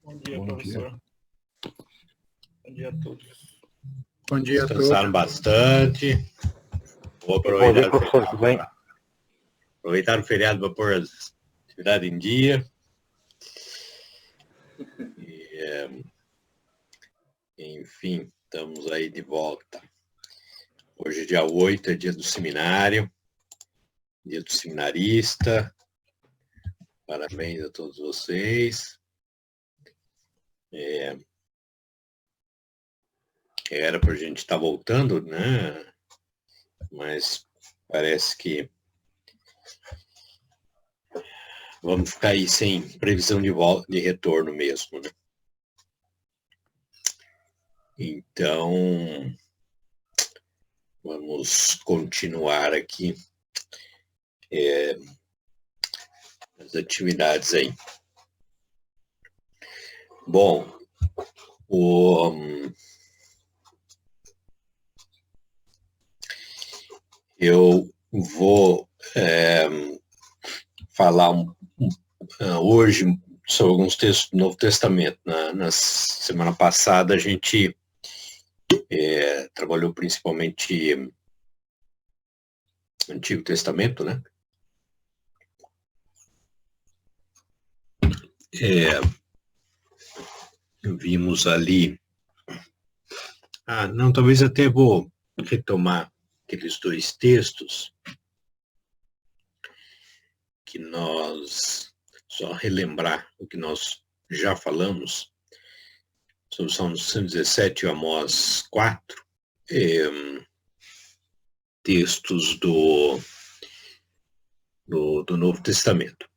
Bom dia, Bom professor. dia. Bom dia a todos. Bom dia a todos. Descansaram bastante. Vou Bom dia, aproveitar professor, tudo bem? aproveitar o feriado para pôr as atividades em dia. Enfim, estamos aí de volta. Hoje, dia 8, é dia do seminário, dia do seminarista. Parabéns a todos vocês. Era para a gente estar voltando, né? Mas parece que vamos ficar aí sem previsão de volta, de retorno mesmo, né? Então, vamos continuar aqui as atividades aí. Bom, eu vou falar hoje sobre alguns textos do Novo Testamento. Na semana passada a gente trabalhou principalmente Antigo Testamento, né? Vimos ali... não, talvez até vou retomar aqueles dois textos que nós... Só relembrar o que nós já falamos sobre Salmos 117 e Amós 4, textos do Novo Testamento.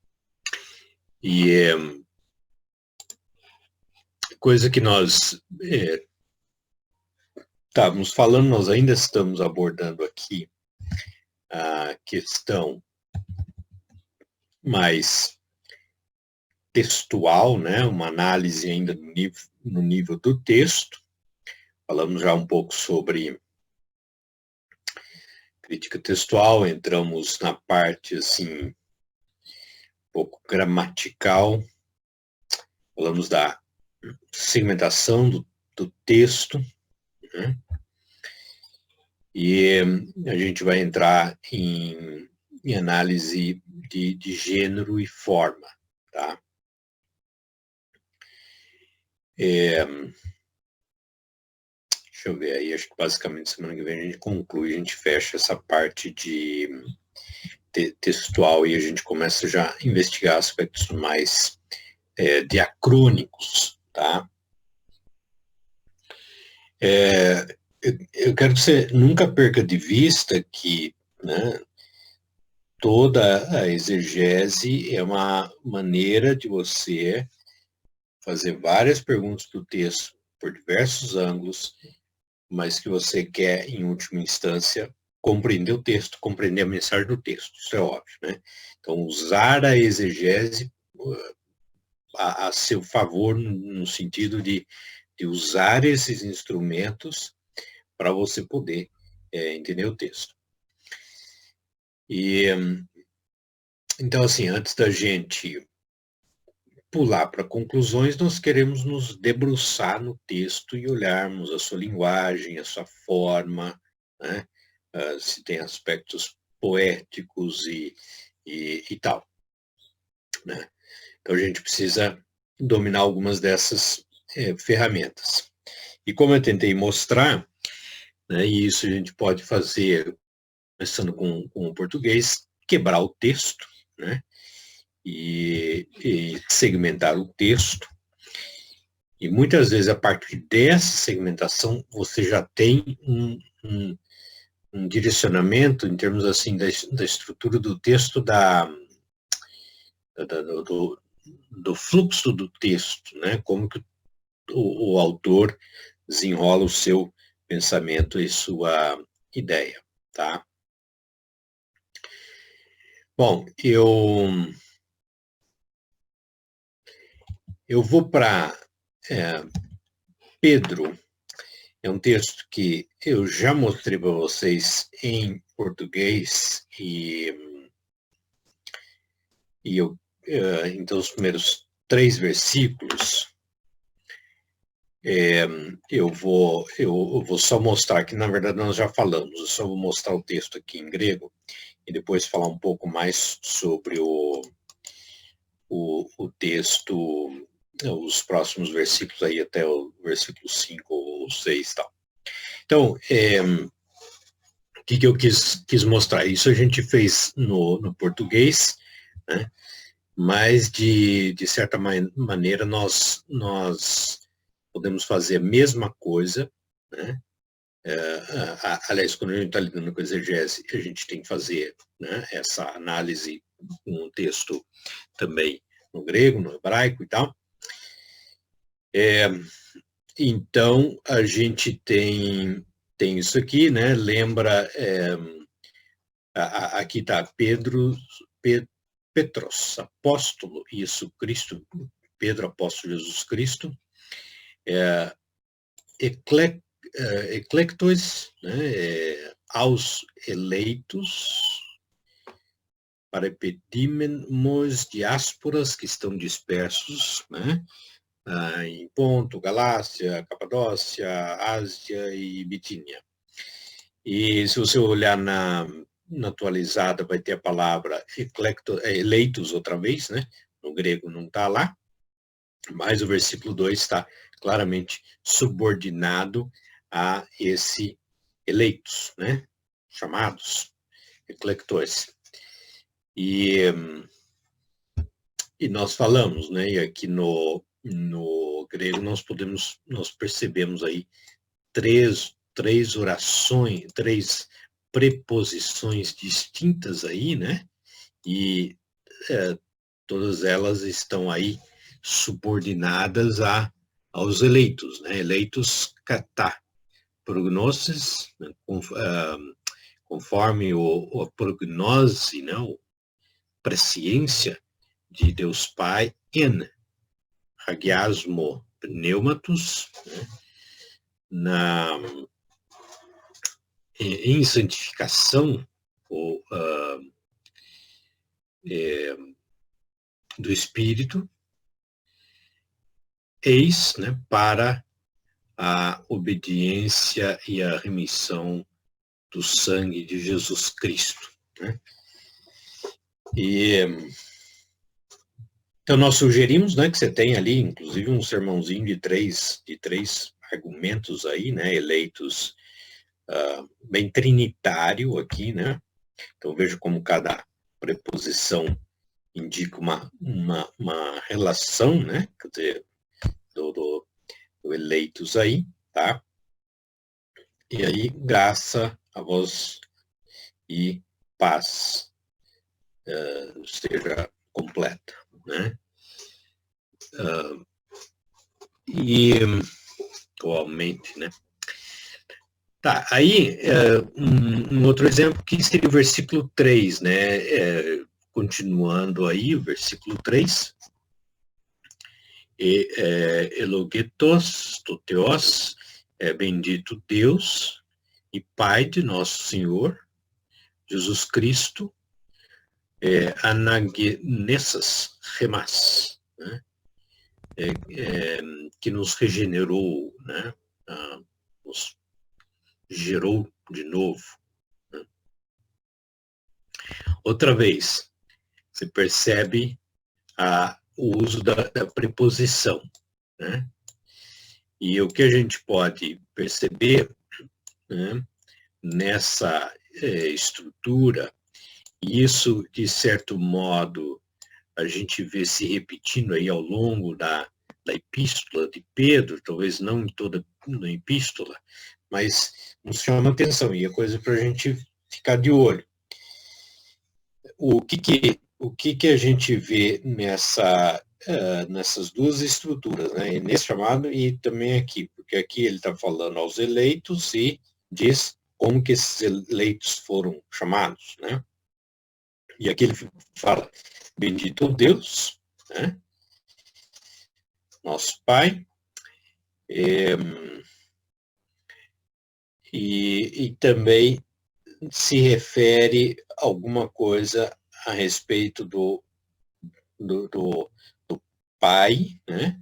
E coisa que nós estávamos falando, nós ainda estamos abordando aqui a questão mais textual, né? Uma análise ainda no nível do texto. Falamos já um pouco sobre crítica textual, entramos na parte assim, um pouco gramatical, falamos da segmentação do texto, né? E a gente vai entrar em análise de gênero e forma, tá? Deixa eu ver aí, acho que basicamente semana que vem a gente conclui, a gente fecha essa parte de textual e a gente começa já a investigar aspectos mais diacrônicos, tá? Eu quero que você nunca perca de vista que, né, toda a exegese é uma maneira de você fazer várias perguntas do texto por diversos ângulos, mas que você quer, em última instância, compreender o texto, compreender a mensagem do texto. Isso é óbvio, né? Então, usar a exegese a seu favor, no sentido de usar esses instrumentos para você poder entender o texto. E, então, assim, antes da gente pular para conclusões, nós queremos nos debruçar no texto e olharmos a sua linguagem, a sua forma, né? Se tem aspectos poéticos e tal, né? Então, a gente precisa dominar algumas dessas ferramentas. E como eu tentei mostrar, né, e isso a gente pode fazer, começando com o português, quebrar o texto, né? E segmentar o texto. E muitas vezes, a partir dessa segmentação, você já tem um direcionamento em termos assim da estrutura do texto, do fluxo do texto, né? Como que o autor desenrola o seu pensamento e sua ideia, tá? Bom, eu vou para Pedro. É um texto que eu já mostrei para vocês em português e então os primeiros 3 versículos eu vou só mostrar que, na verdade, nós já falamos, eu só vou mostrar o texto aqui em grego e depois falar um pouco mais sobre o texto, os próximos versículos aí até o versículo 5 ou 6 e tal. Então, o que eu quis mostrar? Isso a gente fez no português, né? Mas, de certa maneira, nós podemos fazer a mesma coisa, né? Aliás, quando a gente está lidando com exegese, a gente tem que fazer, né, essa análise com o texto também no grego, no hebraico e tal. Então, a gente tem isso aqui, né? Lembra, aqui está Petros, apóstolo, isso, Cristo, Pedro, apóstolo de Jesus Cristo, eclectos, né? Aos eleitos, para epidímenos diásporas que estão dispersos, né? Em Ponto, Galácia, Capadócia, Ásia e Bitínia. E se você olhar na atualizada, vai ter a palavra eleitos outra vez, né? No grego não está lá, mas o versículo 2 está claramente subordinado a esse eleitos, né? Chamados, eclectores. E nós falamos, né? E aqui no grego nós percebemos aí três orações, três preposições distintas aí, né? E todas elas estão aí subordinadas aos eleitos, né? Eleitos kata, prognosis, né? Conforme a prognose, né? A presciência de Deus Pai, hagiasmo pneumatus, né? Em santificação ou, do Espírito, eis, né, para a obediência e a remissão do sangue de Jesus Cristo, né? E então nós sugerimos, né, que você tem ali, inclusive, um sermãozinho de três argumentos aí, né, eleitos, bem trinitário aqui, né? Então veja como cada preposição indica uma relação, né? Quer dizer, do eleitos aí, tá? E aí, graça a vós e paz seja completa, né? E atualmente, né? Tá, aí um outro exemplo que seria o versículo 3, né? Continuando aí, o versículo 3. Elogetos, toteos, bendito Deus e Pai de nosso Senhor, Jesus Cristo, anagnessas remas, né? Que nos regenerou, né? Nos gerou de novo. Né? Outra vez, você percebe o uso da preposição, né? E o que a gente pode perceber, né, nessa estrutura, e isso, de certo modo, a gente vê se repetindo aí ao longo da epístola de Pedro, talvez não em toda a epístola, mas nos chama atenção, e é coisa para a gente ficar de olho. O que a gente vê nessas duas estruturas, né? Nesse chamado e também aqui, porque aqui ele está falando aos eleitos e diz como que esses eleitos foram chamados, né? E aqui ele fala, bendito Deus, né? Nosso Pai, e também se refere alguma coisa a respeito do Pai, né?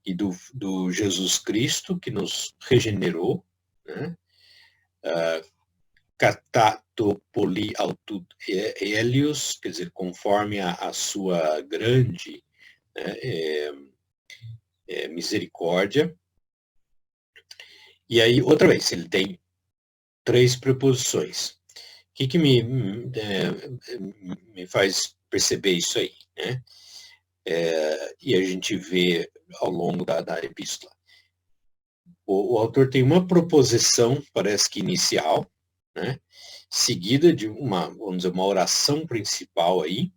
e do Jesus Cristo, que nos regenerou, né? Katatopoli autut helios, quer dizer, conforme a sua grande, né, misericórdia. E aí, outra vez, ele tem 3 preposições. O que me faz perceber isso aí, né? E a gente vê ao longo da epístola. O autor tem uma proposição, parece que inicial, né? Seguida de vamos dizer, uma oração principal aí,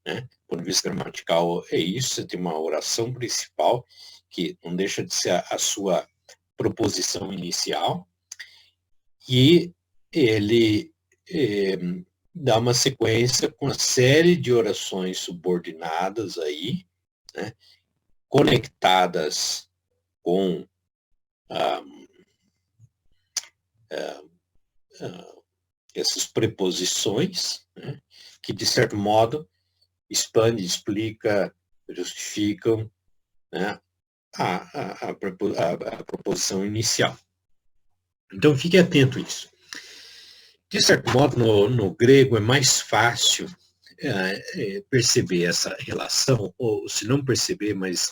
né? Do ponto de vista gramatical é isso, você tem uma oração principal, que não deixa de ser a sua proposição inicial, e ele dá uma sequência com uma série de orações subordinadas aí, né? Conectadas com essas preposições, né? Que, de certo modo, expande, explica, justificam, né? a proposição inicial. Então, fique atento a isso. De certo modo, no grego é mais fácil perceber essa relação, ou se não perceber, mas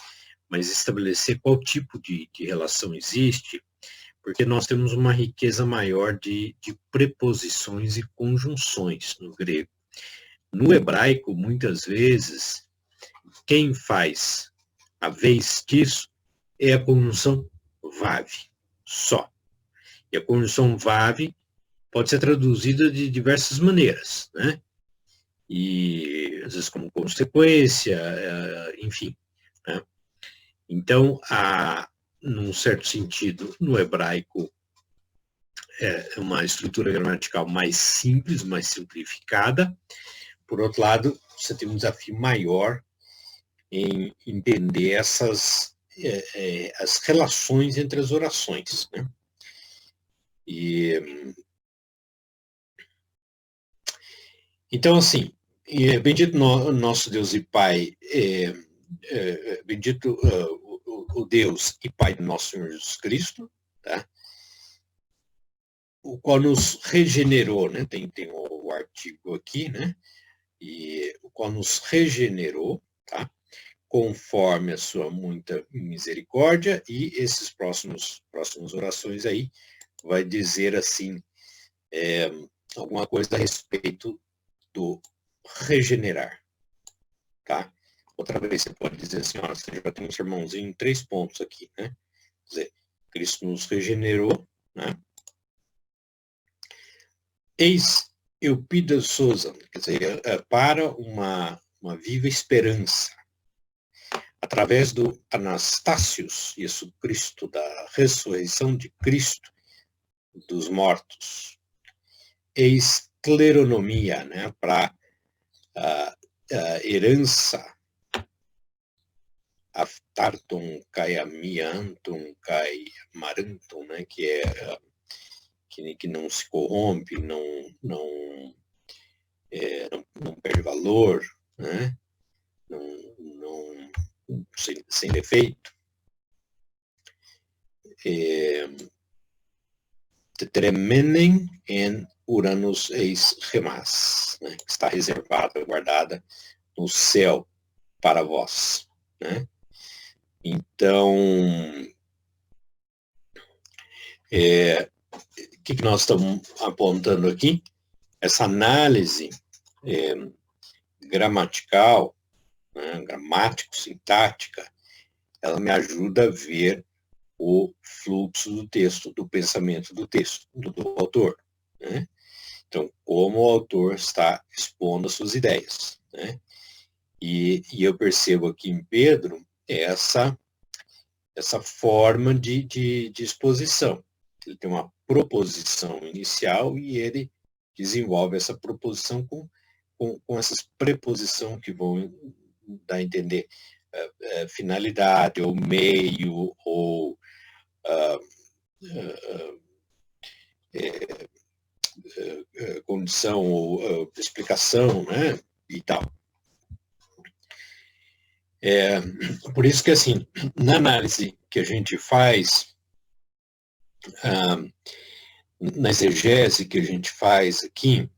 estabelecer qual tipo de relação existe, porque nós temos uma riqueza maior de preposições e conjunções no grego. No hebraico, muitas vezes, quem faz a vez disso é a conjunção vav, só. E a conjunção vav pode ser traduzida de diversas maneiras, né? E às vezes como consequência, enfim, né? Então, num certo sentido, no hebraico, é uma estrutura gramatical mais simples, mais simplificada. Por outro lado, você tem um desafio maior em entender as relações entre as orações, né? Então, assim, bendito nosso Deus e Pai, bendito o Deus e Pai do nosso Senhor Jesus Cristo, tá? O qual nos regenerou, né? Tem o artigo aqui, né? E o qual nos regenerou, tá? Conforme a sua muita misericórdia, e esses próximas orações aí vai dizer assim, alguma coisa a respeito do regenerar, tá? Outra vez você pode dizer assim, ó, você já tem um sermãozinho em 3 pontos aqui, né? Quer dizer, Cristo nos regenerou, né? Eis Eupida Souza, quer dizer, para uma viva esperança, através do Anastácios, isso Cristo, da ressurreição de Cristo dos mortos. Eis cleronomia, né? Para a herança, aftarton kai amianton kai maranton, né? Que não se corrompe, não perde valor, né? Sem defeito. Tetremenen en Uranus eis gemas, né? Que está reservada, guardada no céu para vós, né? Então, o que nós estamos apontando aqui? Essa análise gramatical, né, gramático-sintática, ela me ajuda a ver o fluxo do texto, do pensamento do texto, do autor, né? Então, como o autor está expondo as suas ideias, né? E eu percebo aqui em Pedro essa forma de exposição. Ele tem uma proposição inicial e ele desenvolve essa proposição com essas preposições que vão dar a entender finalidade, ou meio, ou condição, ou explicação, né? E tal. Por isso que, assim, na análise que a gente faz, na exegese que a gente faz aqui,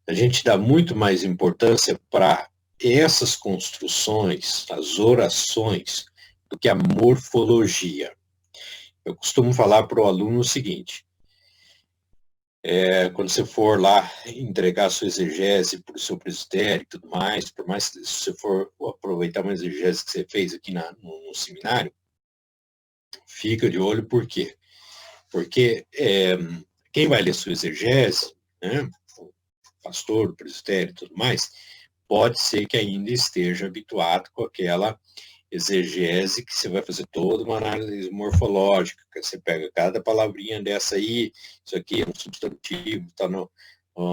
a gente dá muito mais importância para essas construções, as orações, do que a morfologia. Eu costumo falar para o aluno o seguinte, quando você for lá entregar a sua exegese para o seu presbitério e tudo mais, por mais que você for aproveitar uma exegese que você fez aqui no seminário, fica de olho, por quê? Porque quem vai ler sua exegese, né, o pastor, o presbitério e tudo mais, pode ser que ainda esteja habituado com aquela exegese que você vai fazer toda uma análise morfológica, que você pega cada palavrinha dessa aí, isso aqui é um substantivo, está no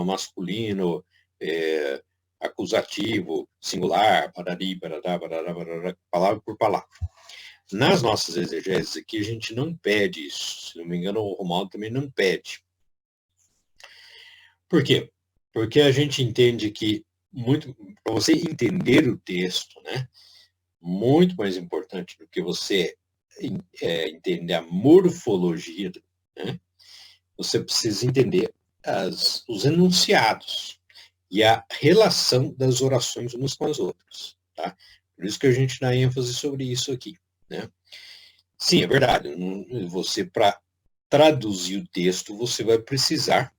masculino, acusativo, singular, parari, parará, parará, parará, palavra por palavra. Nas nossas exegeses aqui, a gente não pede isso. Se não me engano, o Romualdo também não pede. Por quê? Porque a gente entende que, para você entender o texto, né, muito mais importante do que você entender a morfologia, né, você precisa entender os enunciados e a relação das orações umas com as outras. Tá? Por isso que a gente dá ênfase sobre isso aqui. Né? Sim, é verdade. Você, para traduzir o texto, você vai precisar,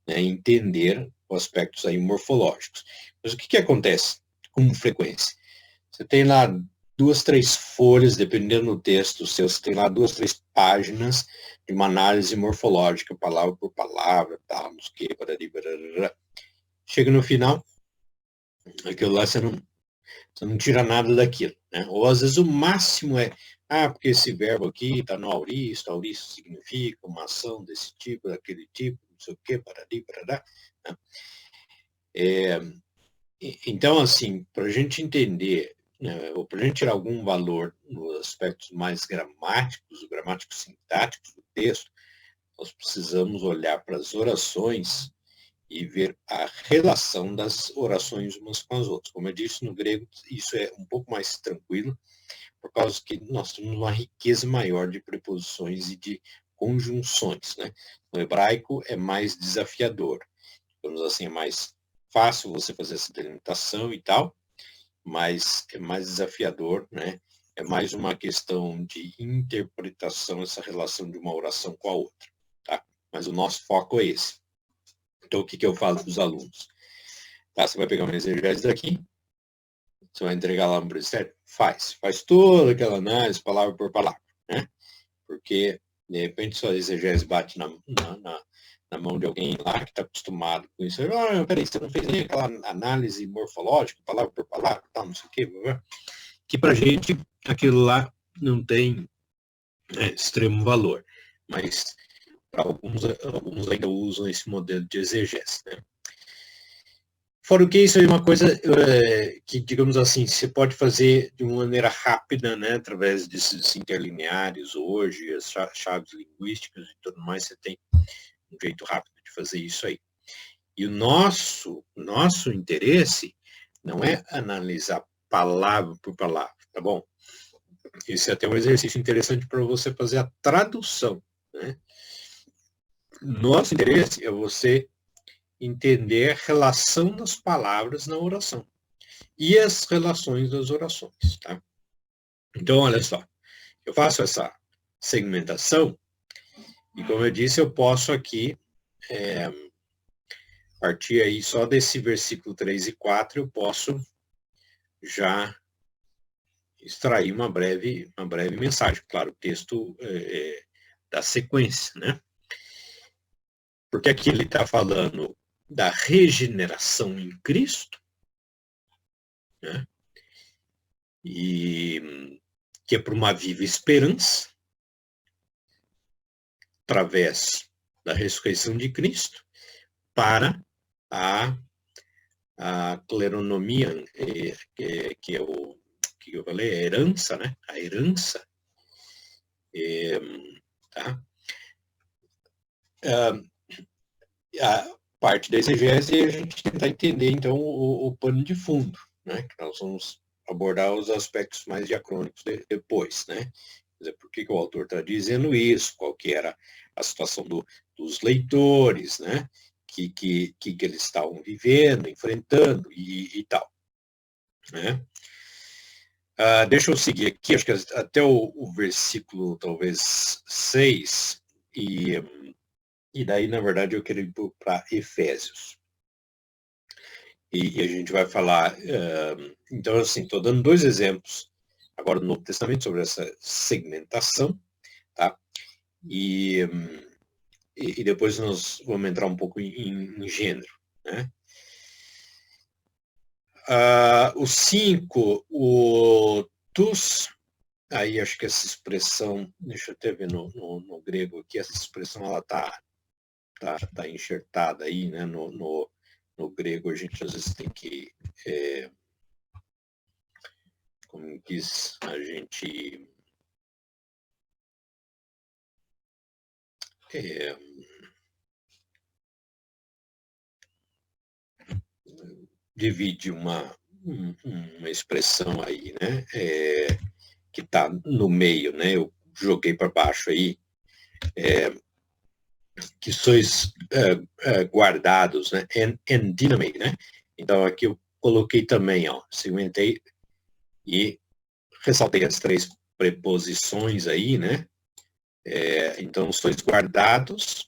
né, entender os aspectos aí morfológicos. Mas o que acontece com frequência? Você tem lá 2, 3 folhas, dependendo do texto seu, você tem lá 2, 3 páginas de uma análise morfológica, palavra por palavra, tal, não sei o quê, barari, barará. Chega no final, aquilo lá você não tira nada daquilo. Né? Ou às vezes o máximo é, porque esse verbo aqui está no auristo significa uma ação desse tipo, daquele tipo, não sei o quê, barari, barará. Né? Então, assim, para a gente entender, né, ou para a gente tirar algum valor nos aspectos mais gramáticos, gramáticos sintáticos do texto, nós precisamos olhar para as orações e ver a relação das orações umas com as outras. Como eu disse, no grego isso é um pouco mais tranquilo, por causa que nós temos uma riqueza maior de preposições e de conjunções. Né? No hebraico é mais desafiador, digamos assim, é mais fácil você fazer essa delimitação e tal, mas é mais desafiador, né? É mais uma questão de interpretação, essa relação de uma oração com a outra, tá? Mas o nosso foco é esse. Então, o que eu falo para os alunos? Tá, você vai pegar uma exegese daqui, você vai entregar lá no presbitério? Faz toda aquela análise, palavra por palavra, né? Porque, de repente, sua exegese bate na mão de alguém lá que está acostumado com isso. Peraí, você não fez nem aquela análise morfológica, palavra por palavra, tal, não sei o quê, que para a gente aquilo lá não tem extremo valor. Mas para alguns ainda usam esse modelo de exegese. Né? Fora o que isso é uma coisa que, digamos assim, você pode fazer de uma maneira rápida, né, através desses interlineares hoje, as chaves linguísticas e tudo mais, você tem um jeito rápido de fazer isso aí. E o nosso interesse não é analisar palavra por palavra, tá bom? Esse é até um exercício interessante para você fazer a tradução. Né? Nosso interesse é você entender a relação das palavras na oração e as relações das orações. Tá? Então, olha só, eu faço essa segmentação e, como eu disse, eu posso aqui partir aí só desse versículo 3 e 4, eu posso já extrair uma breve mensagem. Claro, o texto da sequência, né? Porque aqui ele está falando da regeneração em Cristo, né? E que é para uma viva esperança, através da ressurreição de Cristo, para a cleronomia, que é o que eu falei, a herança, né? A herança, tá? A parte da exegese é a gente tentar entender, então, o pano de fundo, né? Que nós vamos abordar os aspectos mais diacrônicos depois, né? Quer dizer, por que o autor está dizendo isso? Qual que era a situação dos leitores, né? Que eles estavam vivendo, enfrentando e tal, né? Deixa eu seguir aqui, acho que até o versículo, talvez, 6, e daí, na verdade, eu quero ir para Efésios. E a gente vai falar, então, assim, estou dando 2 exemplos agora no Novo Testamento sobre essa segmentação, tá? E depois nós vamos entrar um pouco em gênero, né? O 5, o tus, aí acho que essa expressão, deixa eu até ver no grego aqui, essa expressão ela tá enxertada aí, né? No grego a gente às vezes tem que, como diz, a gente divide uma expressão aí, né? Que está no meio, né? Eu joguei para baixo aí, que sois guardados, né? En dynamite, né? Então aqui eu coloquei também, ó, segmentei e ressaltei as 3 preposições aí, né? Então sois guardados,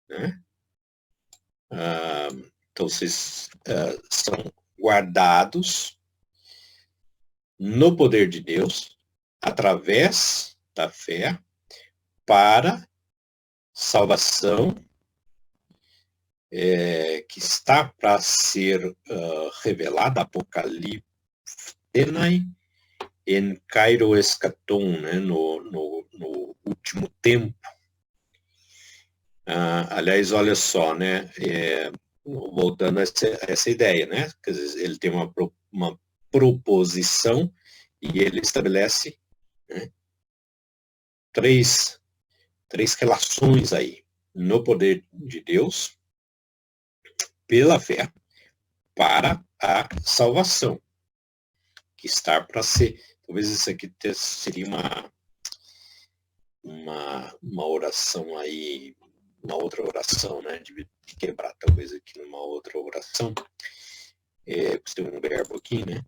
né? Então vocês são guardados no poder de Deus, através da fé, para salvação que está para ser revelada, Apocalipse em Cairo Escaton, né, no último tempo. Aliás, olha só, né, voltando a essa ideia, né, quer dizer, ele tem uma proposição e ele estabelece, né, três relações aí, no poder de Deus, pela fé, para a salvação, que está para ser, talvez isso aqui seria uma oração aí, uma outra oração, né, de quebrar talvez aqui numa outra oração, tem um verbo aqui, né,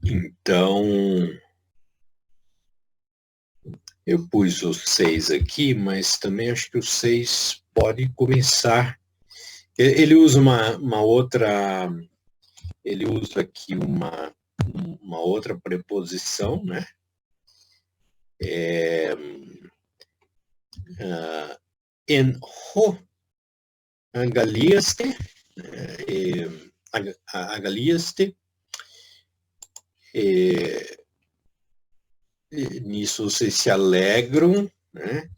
então eu pus o 6 aqui, mas também acho que o 6 pode começar. Ele usa uma outra, ele usa aqui uma outra preposição, né? En ho agaliaste, agaliaste, nisso vocês se alegram, né?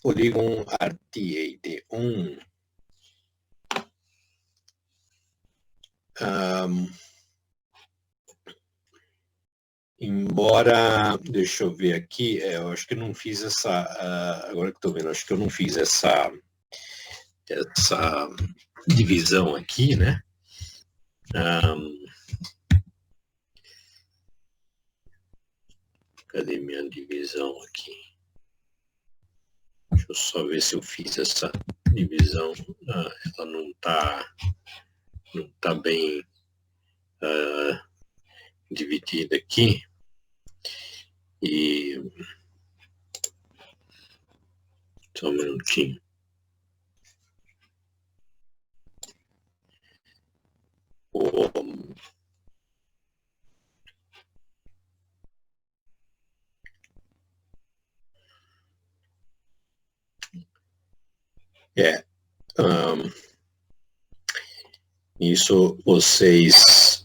Polygon artiedeon. Embora, deixa eu ver aqui, eu acho que não fiz essa, agora que estou vendo, acho que eu não fiz essa divisão aqui, né? Cadê minha divisão aqui? Deixa eu só ver se eu fiz essa divisão. Ela não tá bem dividida aqui. E só um minutinho. Isso vocês,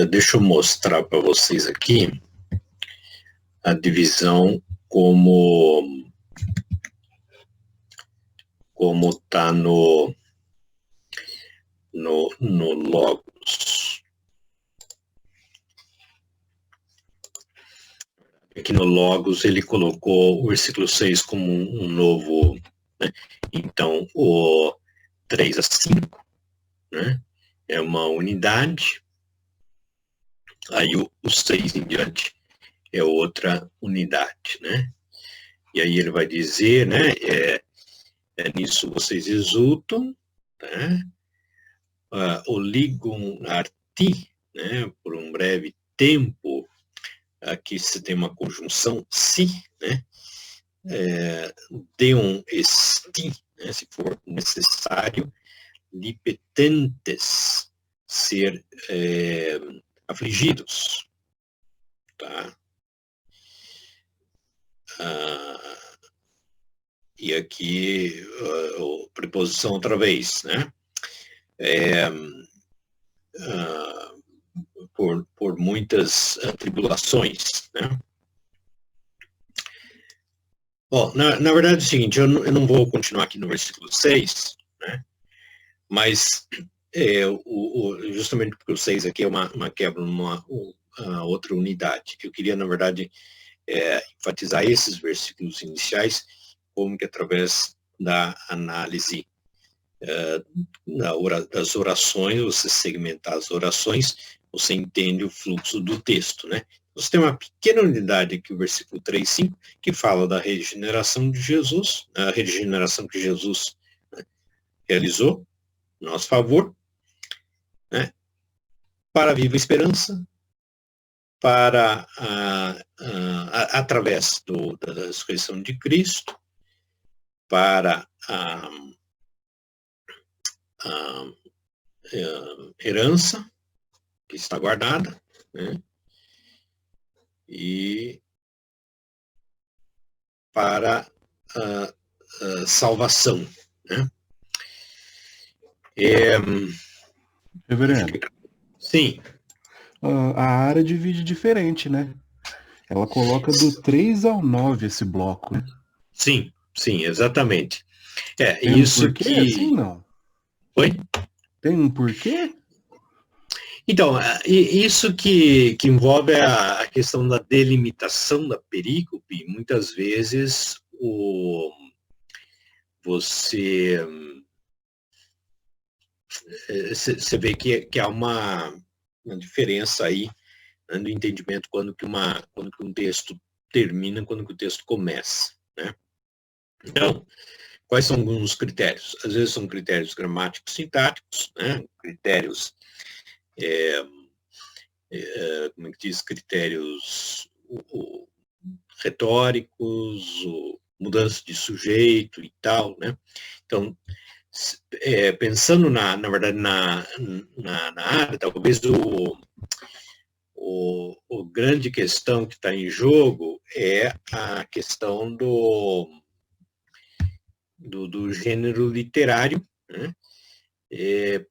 deixa eu mostrar para vocês aqui a divisão como está no Logos. aqui no Logos ele colocou o versículo 6 como um novo, né? Então, o 3 a 5, né, é uma unidade, aí o 6 em diante é outra unidade, né? E aí ele vai dizer, né, nisso vocês exultam, né? Oligum arti, né, por um breve tempo, aqui se tem uma conjunção si, né, deum esti, né, se for necessário, lipetentes, ser afligidos, tá? E aqui, preposição outra vez, né? Por muitas tribulações, né? Bom, na verdade é o seguinte, eu não vou continuar aqui no versículo 6, né? Mas justamente porque o 6 aqui é uma quebra numa outra unidade. Eu queria, na verdade, enfatizar esses versículos iniciais, como que através da análise das orações, você segmentar as orações, você entende o fluxo do texto, né? Você tem uma pequena unidade aqui, o versículo 3, 5, que fala da regeneração de Jesus, a regeneração que Jesus, né, realizou em nosso favor, né, para a viva esperança, para através da ressurreição de Cristo, para a herança que está guardada, né, e para a salvação, né? Reverendo, Sim. a área divide diferente, né? Ela coloca do 3 ao 9 esse bloco, né? Sim, exatamente. Tem Isso um porquê? que... Sim, não. Oi? Tem um porquê? Então, isso que envolve a questão da delimitação da perícope, muitas vezes você vê que há uma diferença aí, né, no entendimento quando que um texto termina, quando que o texto começa, né? Então, quais são alguns critérios? Às vezes são critérios gramáticos sintáticos, né? Critérios, como é que diz, critérios retóricos, mudança de sujeito e tal, né? Então, pensando na verdade, na área, talvez o grande questão que está em jogo é a questão do gênero literário, né?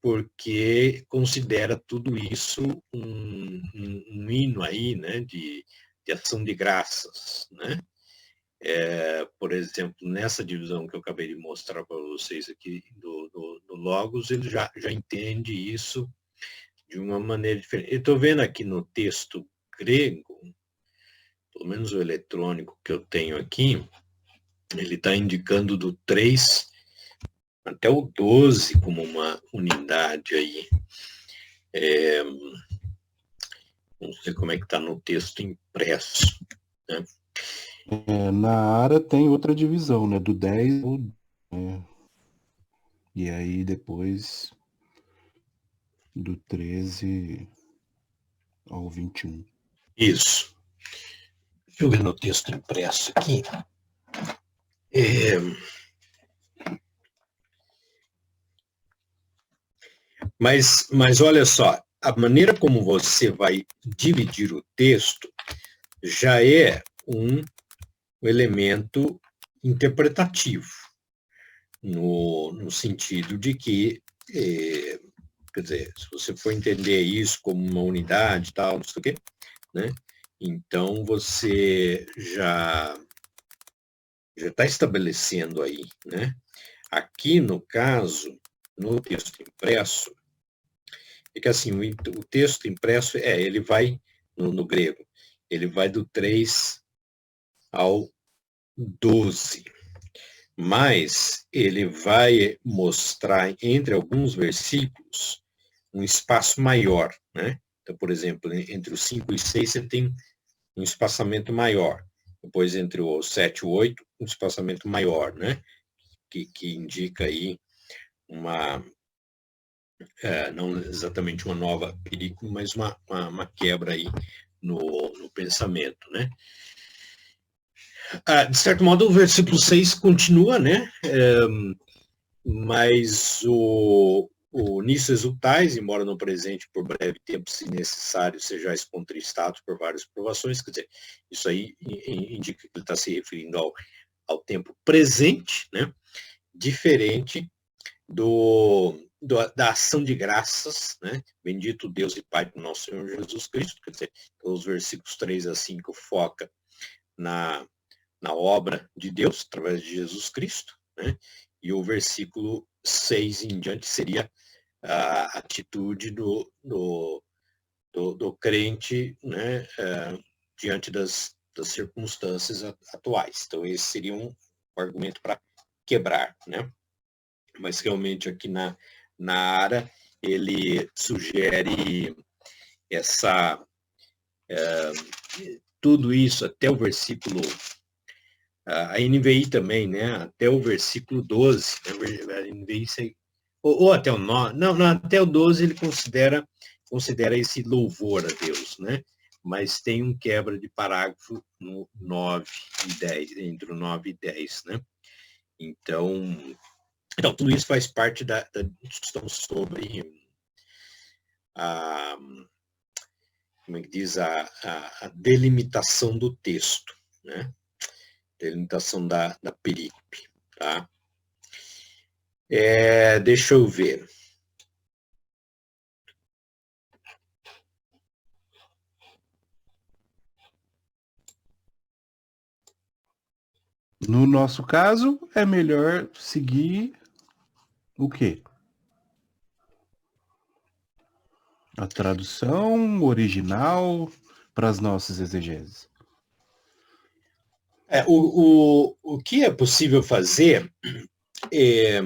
Porque considera tudo isso um hino aí, né, de ação de graças, né? Por exemplo, nessa divisão que eu acabei de mostrar para vocês aqui do Logos, ele já entende isso de uma maneira diferente. Eu estou vendo aqui no texto grego, pelo menos o eletrônico que eu tenho aqui, ele está indicando do 3 até o 12 como uma unidade aí. Não sei como é que está no texto impresso, né? Na área tem outra divisão, né? Do 10 ao... E aí depois do 13 ao 21. Isso. Deixa eu ver no texto impresso aqui. Mas olha só, a maneira como você vai dividir o texto já é um elemento interpretativo, no sentido de que, quer dizer, se você for entender isso como uma unidade e tal, não sei o quê, né? Então você já está estabelecendo aí, né? Aqui, no caso, no texto impresso, é que assim, o texto impresso, ele vai, no grego, ele vai do 3 ao 12. Mas ele vai mostrar entre alguns versículos um espaço maior, né? Então, por exemplo, entre os 5 e 6 você tem um espaçamento maior. Depois, entre o 7 e o 8, um espaçamento maior, né? Que indica aí uma, não exatamente uma nova película, mas uma quebra aí no pensamento, né? De certo modo, o versículo 6 continua, né? Mas nisso exultais, embora no presente por breve tempo, se necessário, sejais contristados por várias provações, quer dizer, isso aí indica que ele está se referindo ao tempo presente, né? Diferente da ação de graças, né? Bendito Deus e Pai do nosso Senhor Jesus Cristo, quer dizer, os versículos 3 a 5 foca na obra de Deus, através de Jesus Cristo, né? E o versículo 6 em diante seria a atitude do crente, né? Diante das circunstâncias atuais. Então, esse seria um argumento para quebrar, né? Mas realmente aqui na Ara, ele sugere tudo isso até o versículo, a NVI também, né? Até o versículo 12, né? A NVI, ou até o 9, não, até o 12 ele considera esse louvor a Deus, né? Mas tem um quebra de parágrafo no 9 e 10, entre o 9 e 10, né? Então tudo isso faz parte da discussão sobre como é que diz, a delimitação do texto, né? Delimitação da perícope, tá? Deixa eu ver. No nosso caso, é melhor seguir o quê? A tradução original para as nossas exegeses. O que é possível fazer é,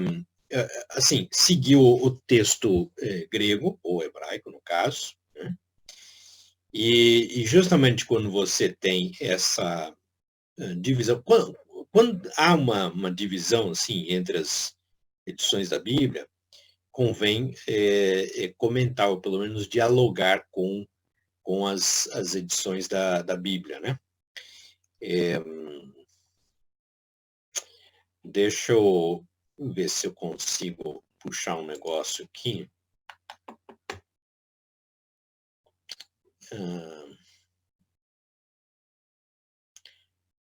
assim, seguir o texto grego, ou hebraico, no caso, né? E justamente quando você tem essa divisão, quando há uma divisão assim entre as edições da Bíblia, convém comentar, ou pelo menos dialogar com as edições da Bíblia, né? Deixa eu ver se eu consigo puxar um negócio aqui.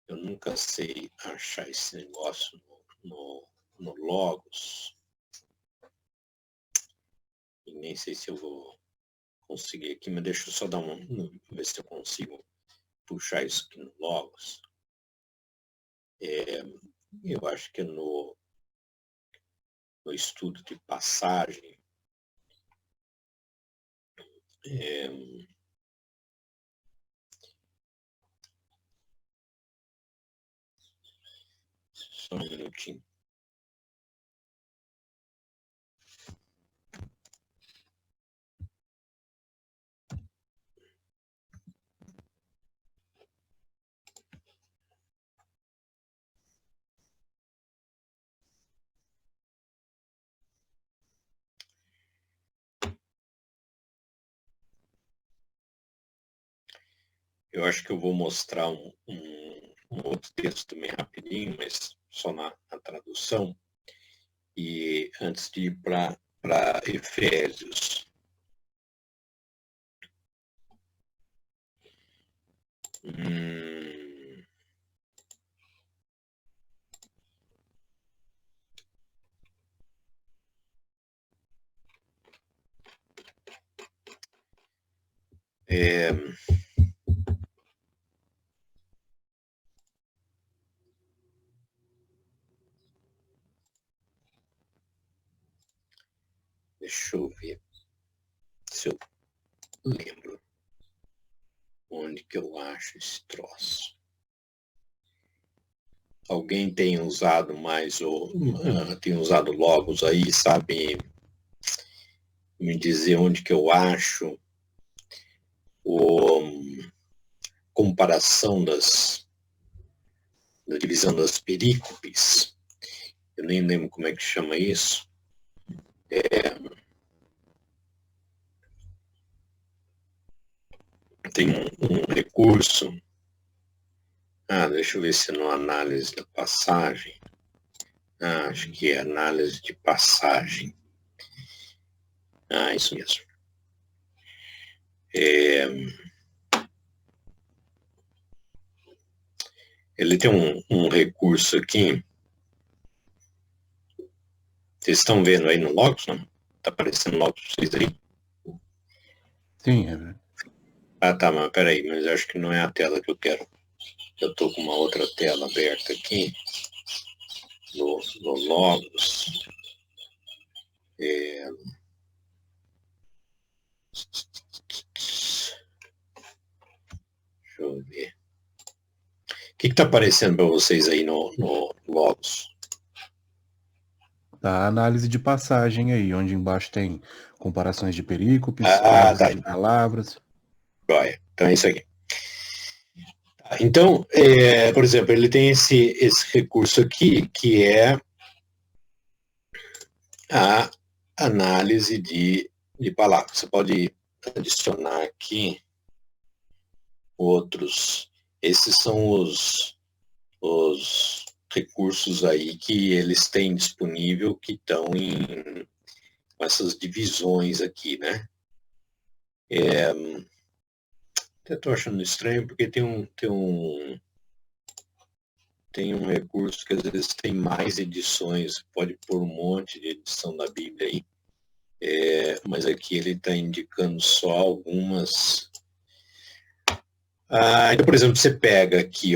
Eu nunca sei achar esse negócio no Logos. E nem sei se eu vou conseguir aqui, mas deixa eu só dar ver se eu consigo puxar isso aqui no Logos. Eu acho que é no estudo de passagem. Só um minutinho. Eu acho que eu vou mostrar um outro texto também rapidinho, mas só na tradução. E antes de ir para Efésios. Deixa eu ver se eu lembro onde que eu acho esse troço. alguém tem usado mais tem usado logos aí, sabe me dizer onde que eu acho a comparação da divisão das perícopes? Eu nem lembro como é que chama isso. Tem um recurso. Deixa eu ver se é no análise da passagem. Acho que é análise de passagem. Isso mesmo. Ele tem um recurso aqui. Vocês estão vendo aí no Logos, não? Está aparecendo Logos para vocês aí? Sim, é verdade. Tá, mas peraí, mas acho que não é a tela que eu quero. Eu estou com uma outra tela aberta aqui. No Logos. Deixa eu ver. O que está aparecendo para vocês aí no Logos? Tá a análise de passagem aí, onde embaixo tem comparações de perícopes, Tá. de palavras. Joia. Então é isso aqui. Então, por exemplo, ele tem esse recurso aqui, que é a análise de palavras. Você pode adicionar aqui outros. Esses são os recursos aí que eles têm disponível, que estão com essas divisões aqui, né? Estou achando estranho porque tem um recurso que às vezes tem mais edições, pode pôr um monte de edição da Bíblia aí, mas aqui ele está indicando só algumas. Então, por exemplo, você pega aqui,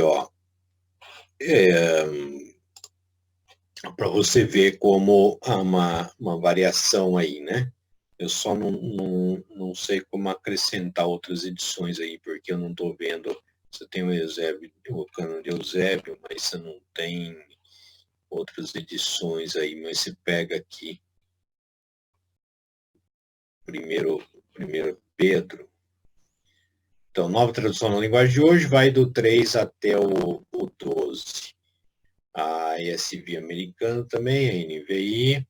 para você ver como há uma variação aí, né? Eu só não sei como acrescentar outras edições aí, porque eu não estou vendo. Você tem o Cânon de Eusébio, mas você não tem outras edições aí, mas você pega aqui primeiro Pedro. Então, nova tradução na linguagem de hoje vai do 3 até o 12. A ESV americana também, a NVI,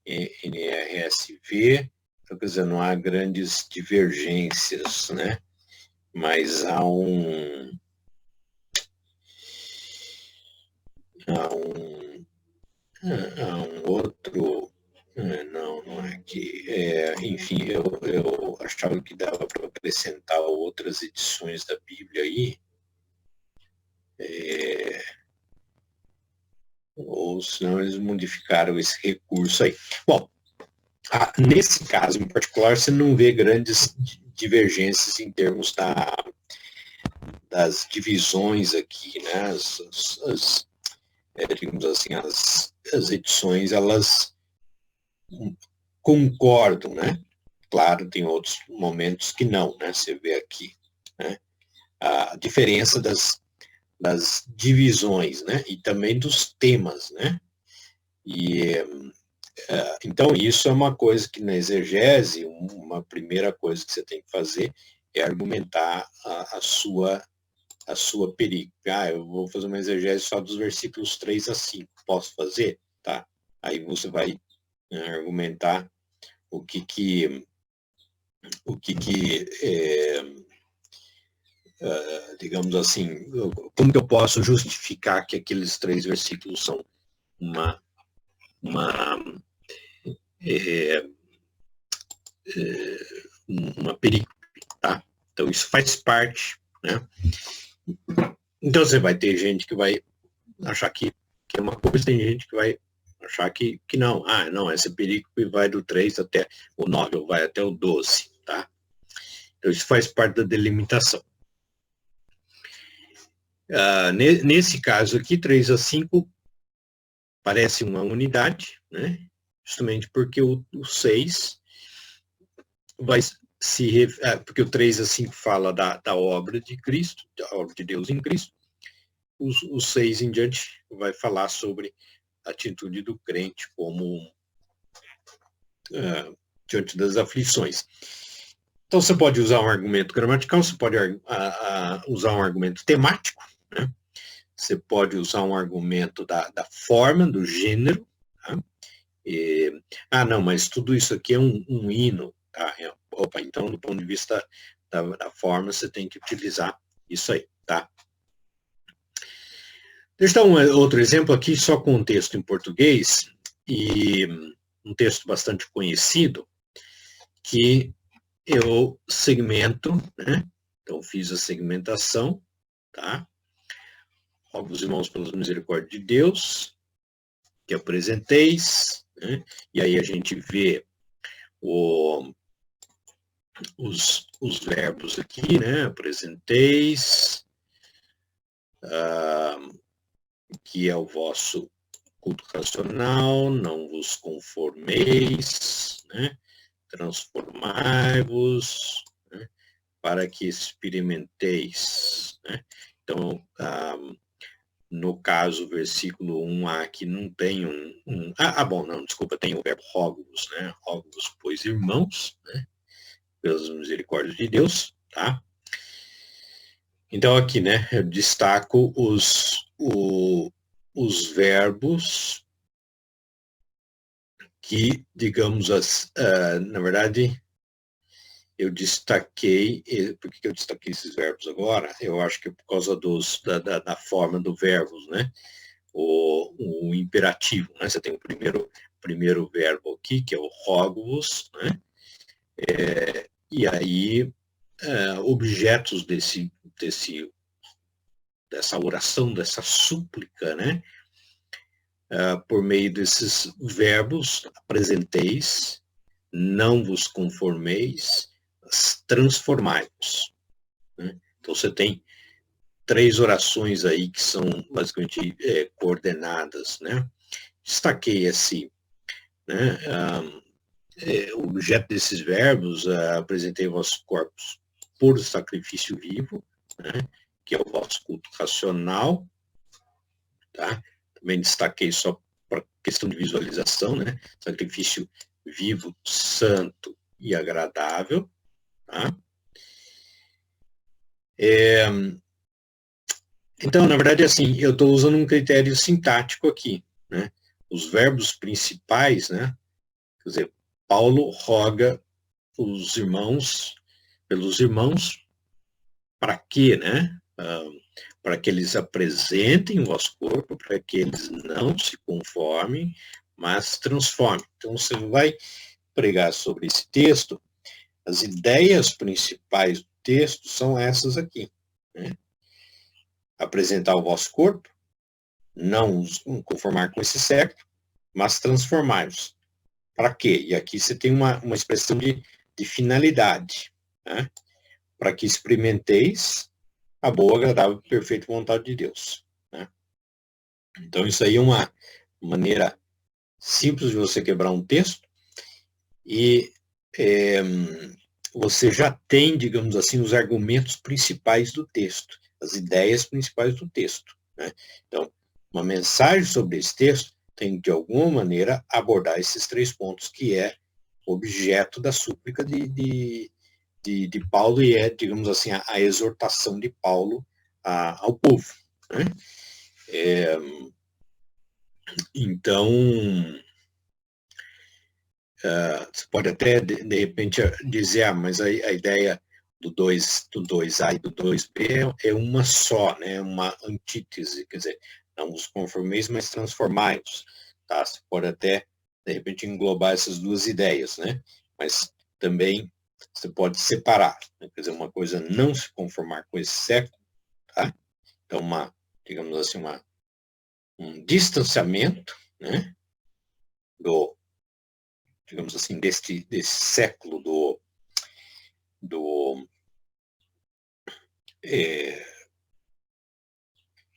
NRSV. Então, quer dizer, não há grandes divergências, né? Mas há um outro. Não é que. Enfim, eu achava que dava para acrescentar outras edições da Bíblia aí. Ou senão eles modificaram esse recurso aí. Bom, nesse caso em particular, você não vê grandes divergências em termos das divisões aqui, né? Digamos assim, as edições, elas concordam, né? Claro, tem outros momentos que não, né? Você vê aqui, né? A diferença das divisões, né? E também dos temas, né? Então, isso é uma coisa que na exegese, uma primeira coisa que você tem que fazer é argumentar a sua perícope. Eu vou fazer uma exegese só dos versículos 3 a 5. Posso fazer? Tá. Aí você vai argumentar digamos assim, como que eu posso justificar que aqueles 3 versículos são uma perícope, tá? Então isso faz parte, né? Então você vai ter gente que vai achar que é uma coisa, tem gente que vai achar que não. Não, essa perícope vai do 3 até o 9, ou vai até o 12, tá? Então isso faz parte da delimitação. Nesse caso aqui, 3 a 5 parece uma unidade, né? Justamente porque o 6 vai porque o 3 a 5 fala da obra de Cristo, da obra de Deus em Cristo, os 6 em diante vai falar sobre a atitude do crente como diante das aflições. Então, você pode usar um argumento gramatical, você pode usar um argumento temático, né? Você pode usar um argumento da forma, do gênero. Tá? Não, mas tudo isso aqui é um hino. Tá? Opa, então, do ponto de vista da forma, você tem que utilizar isso aí. Tá? Deixa eu dar outro exemplo aqui, só com um texto em português, e um texto bastante conhecido, que eu segmento, né? Então, fiz a segmentação, tá? Rogo os irmãos pelas misericórdias de Deus, que apresenteis, né? E aí a gente vê os verbos aqui, né? Apresenteis, que é o vosso culto racional, não vos conformeis, né? Transformai-vos, né? Para que experimenteis, né? Então, no caso, versículo 1a, aqui não tem tem o verbo rogo-vos, né? Rogo-vos, pois, irmãos, né? Pelas misericórdias de Deus, tá? Então, aqui, né, eu destaco os verbos que, digamos, na verdade, eu destaquei. Por que eu destaquei esses verbos agora? Eu acho que é por causa da forma do verbos, né? O imperativo, né? Você tem o primeiro verbo aqui, que é o rogo-vos, né? E aí, objetos dessa oração, dessa súplica, né? Por meio desses verbos, apresenteis, não vos conformeis, transformai-vos. Né? Então, você tem 3 orações aí que são basicamente coordenadas, né? Destaquei esse, né? O objeto desses verbos, apresentei vossos corpos por sacrifício vivo, né? Que é o vosso culto racional, tá? Também destaquei só para questão de visualização, né? Sacrifício vivo, santo e agradável, tá? Então, na verdade, assim, eu estou usando um critério sintático aqui, né? Os verbos principais, né? Quer dizer, Paulo roga pelos irmãos, para quê, né? Para que eles apresentem o vosso corpo, para que eles não se conformem, mas transformem. Então, você vai pregar sobre esse texto, as ideias principais do texto são essas aqui, né? Apresentar o vosso corpo, não conformar com esse século, mas transformar-vos. Para quê? E aqui você tem uma expressão de finalidade, né? Para que experimenteis a boa, agradável e perfeita vontade de Deus, né? Então, isso aí é uma maneira simples de você quebrar um texto e você já tem, digamos assim, os argumentos principais do texto, as ideias principais do texto, né? Então, uma mensagem sobre esse texto tem, de alguma maneira, abordar esses 3 pontos, que é objeto da súplica de Paulo e digamos assim, a exortação de Paulo ao povo, né? Então, você pode até, de repente, dizer, mas a ideia do 2A e do 2B é uma só, né? Uma antítese, quer dizer, não vos conformeis, mas transformai-vos. Tá? Você pode até, de repente, englobar essas 2 ideias, né? Mas também você pode separar, né? Quer dizer, uma coisa não se conformar com esse século, tá? Então, digamos assim, um distanciamento, né? Digamos assim, desse século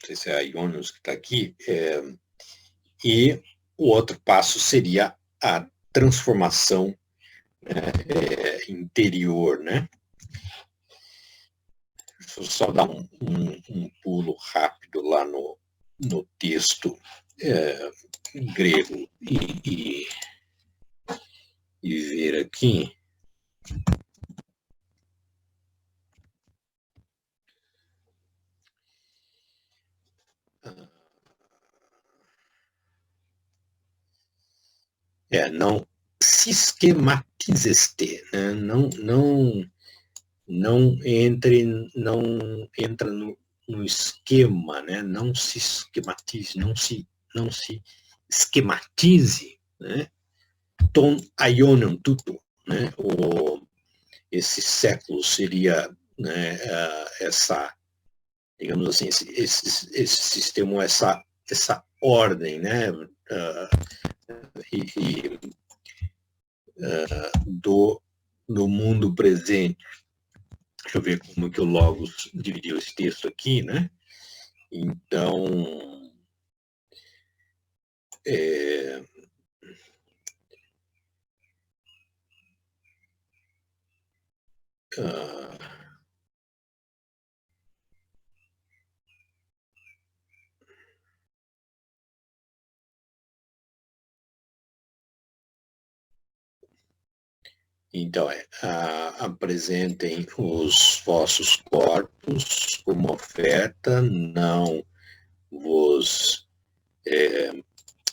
não sei se é a Iônios que está aqui, e o outro passo seria a transformação interior, né? Deixa eu só dar um pulo rápido lá no texto grego e ver aqui. Não sistematizeste, né? Não entra no esquema, né? Não se esquematize, não se esquematize, né? Ton aionion tudo, né? Esse século seria, né, essa, digamos assim, esse sistema, essa ordem, né? Do mundo presente. Deixa eu ver como que o Logos dividiu esse texto aqui, né? Então, apresentem os vossos corpos como oferta, não vos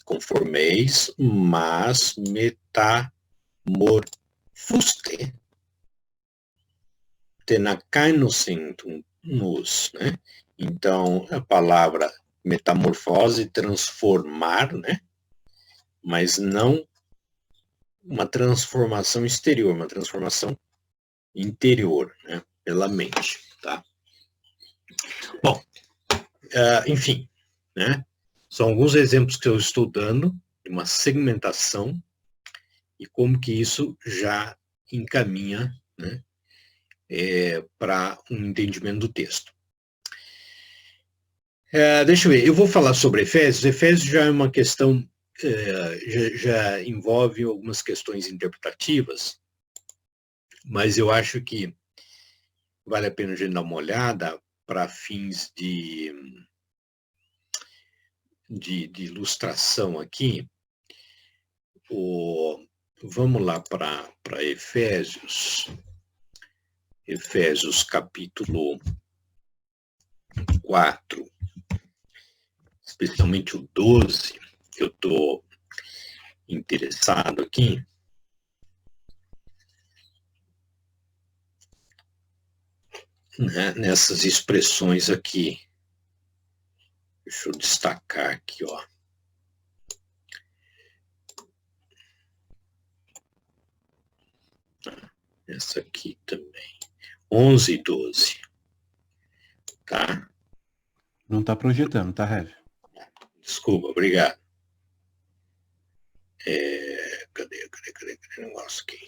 conformeis, mas metamorfuste tenakainosentus, né? Então, a palavra metamorfose, transformar, né? Mas não uma transformação exterior, uma transformação interior, né? Pela mente, tá? Bom, enfim, né? São alguns exemplos que eu estou dando de uma segmentação e como que isso já encaminha, né, para um entendimento do texto. Deixa eu ver, eu vou falar sobre Efésios. Efésios já é uma questão, já envolve algumas questões interpretativas, mas eu acho que vale a pena a gente dar uma olhada para fins de ilustração aqui. Vamos lá para Efésios. Efésios capítulo 4, especialmente o 12, que eu estou interessado aqui. Né, nessas expressões aqui. Deixa eu destacar aqui, ó. Essa aqui também. 11 e 12. Tá? Não está projetando, tá, Rev? Desculpa, obrigado. Cadê o negócio aqui?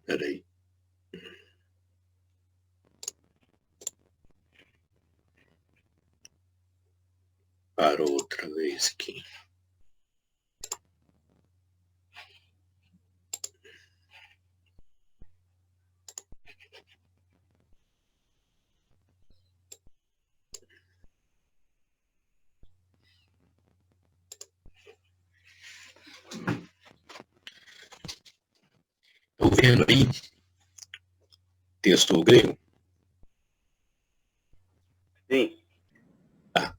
Peraí. Parou outra vez aqui. Estão vendo aí? Texto grego? Sim. Tá.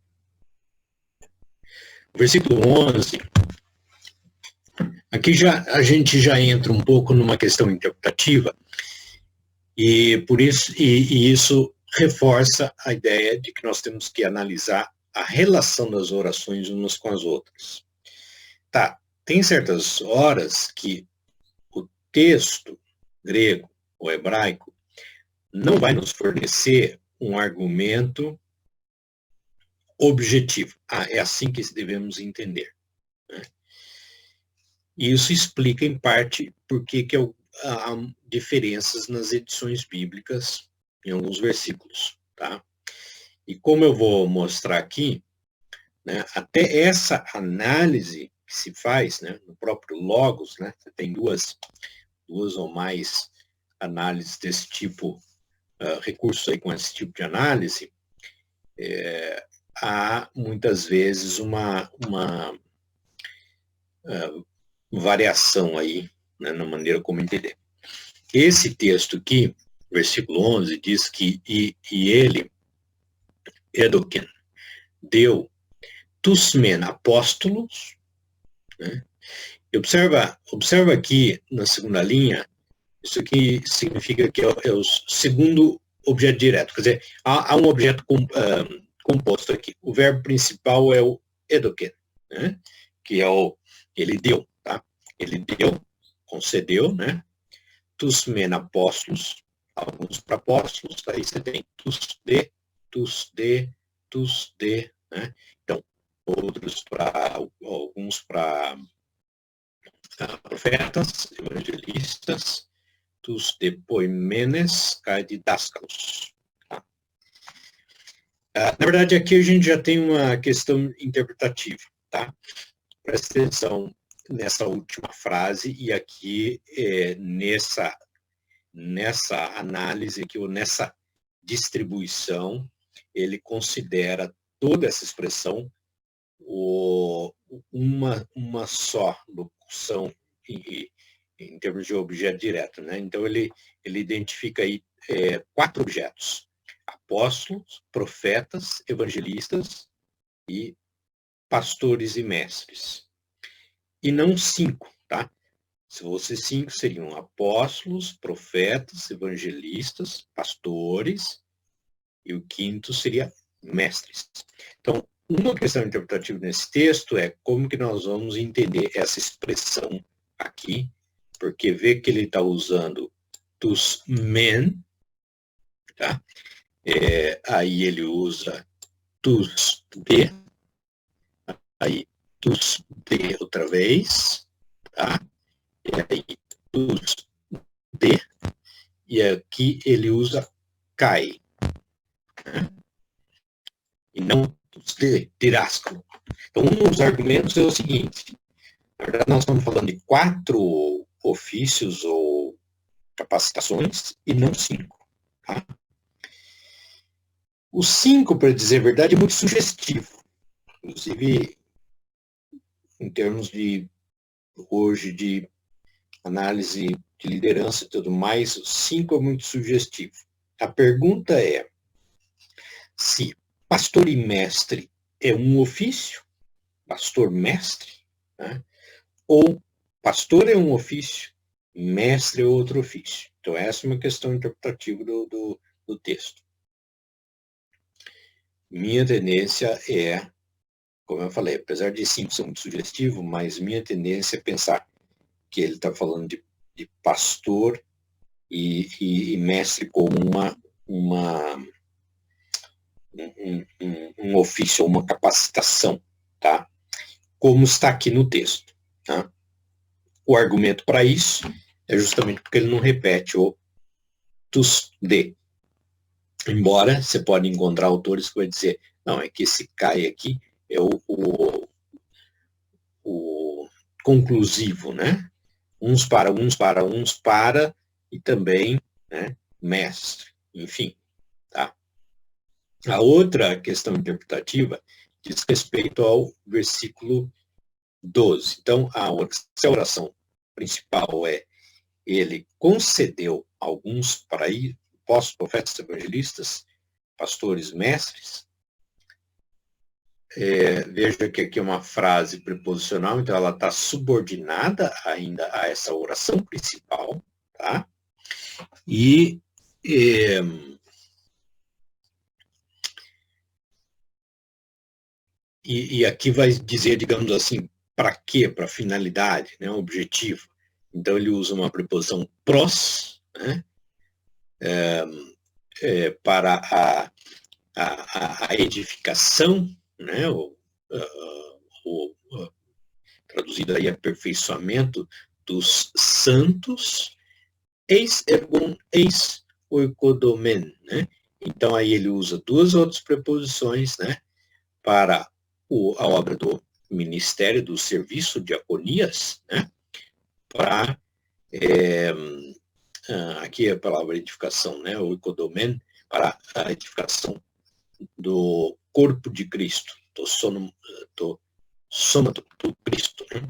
Versículo 11. Aqui a gente já entra um pouco numa questão interpretativa e por isso e isso reforça a ideia de que nós temos que analisar a relação das orações umas com as outras. Tá, tem certas horas que o texto grego ou hebraico não vai nos fornecer um argumento objetivo. É assim que devemos entender, né? E isso explica, em parte, por que há diferenças nas edições bíblicas em alguns versículos, tá? E como eu vou mostrar aqui, né, até essa análise que se faz, né, no próprio Logos, né, você tem duas ou mais análises desse tipo, recursos aí com esse tipo de análise, há muitas vezes uma variação aí, né, na maneira como entender. Esse texto aqui, versículo 11, diz que e ele, Edoken, deu tusmen apóstolos, né? E observa aqui na segunda linha, isso aqui significa que é o segundo objeto direto, quer dizer, há um objeto composto aqui. O verbo principal é o Edoken, né? Que é ele deu, tá? Ele deu, concedeu, né? Tusmen apóstolos, alguns para apóstolos, aí você tem tus de, né? Então, outros alguns para profetas, evangelistas, tus depoimenes, cai didáscalos. Tá? Na verdade, aqui a gente já tem uma questão interpretativa, tá? Presta atenção nessa última frase e aqui nessa análise aqui, ou nessa distribuição, ele considera toda essa expressão uma só locução em termos de objeto direto, né? Então ele identifica aí 4 objetos: apóstolos, profetas, evangelistas e pastores e mestres. E não 5, tá? Se fosse 5, seriam apóstolos, profetas, evangelistas, pastores, e o 5º seria mestres. Então, uma questão interpretativa nesse texto é como que nós vamos entender essa expressão aqui, porque vê que ele está usando tus men, tá? Aí ele usa tus de, aí tus de outra vez, tá? E aí tus de, e aqui ele usa cai, né? E não tus de, dirásculo. Então, um dos argumentos é o seguinte: na verdade, nós estamos falando de 4 ofícios ou capacitações e não 5. Tá? O 5, para dizer a verdade, é muito sugestivo. Inclusive, em termos de hoje de análise de liderança e tudo mais, o 5 é muito sugestivo. A pergunta é se pastor e mestre é um ofício, pastor-mestre, né? Ou pastor é um ofício, mestre é outro ofício. Então, essa é uma questão interpretativa do texto. Minha tendência é, como eu falei, apesar de 5 ser muito sugestivo, mas minha tendência é pensar que ele está falando de pastor e mestre como um ofício, uma capacitação, tá? Como está aqui no texto. Tá? O argumento para isso é justamente porque ele não repete o tus de. Embora você pode encontrar autores que vão dizer, não, é que esse cai aqui é o conclusivo, né? Uns para, e também, né, mestre, enfim. Tá? A outra questão interpretativa diz respeito ao versículo 12. Então, se a oração principal é ele concedeu alguns para ir, apóstolos, profetas, evangelistas, pastores, mestres. Veja que aqui é uma frase preposicional, então ela está subordinada ainda a essa oração principal, tá? E aqui vai dizer, digamos assim, para quê? Para finalidade, né? Objetivo. Então ele usa uma preposição pros, né? Para a edificação, né? Traduzido aí, aperfeiçoamento dos santos, eis ergon, eis oikodomen, né? Então, aí ele usa duas outras preposições, né? Para a obra do ministério, do serviço diaconias, né? Para, aqui é a palavra edificação, né? Oikodomen, para a edificação do corpo de Cristo, do soma do Cristo, né?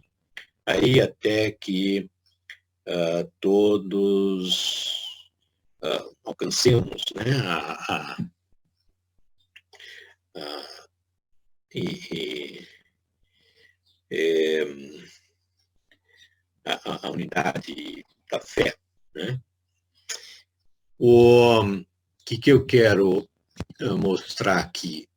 Aí até que todos alcancemos, né, a unidade da fé, né? O que eu quero mostrar aqui?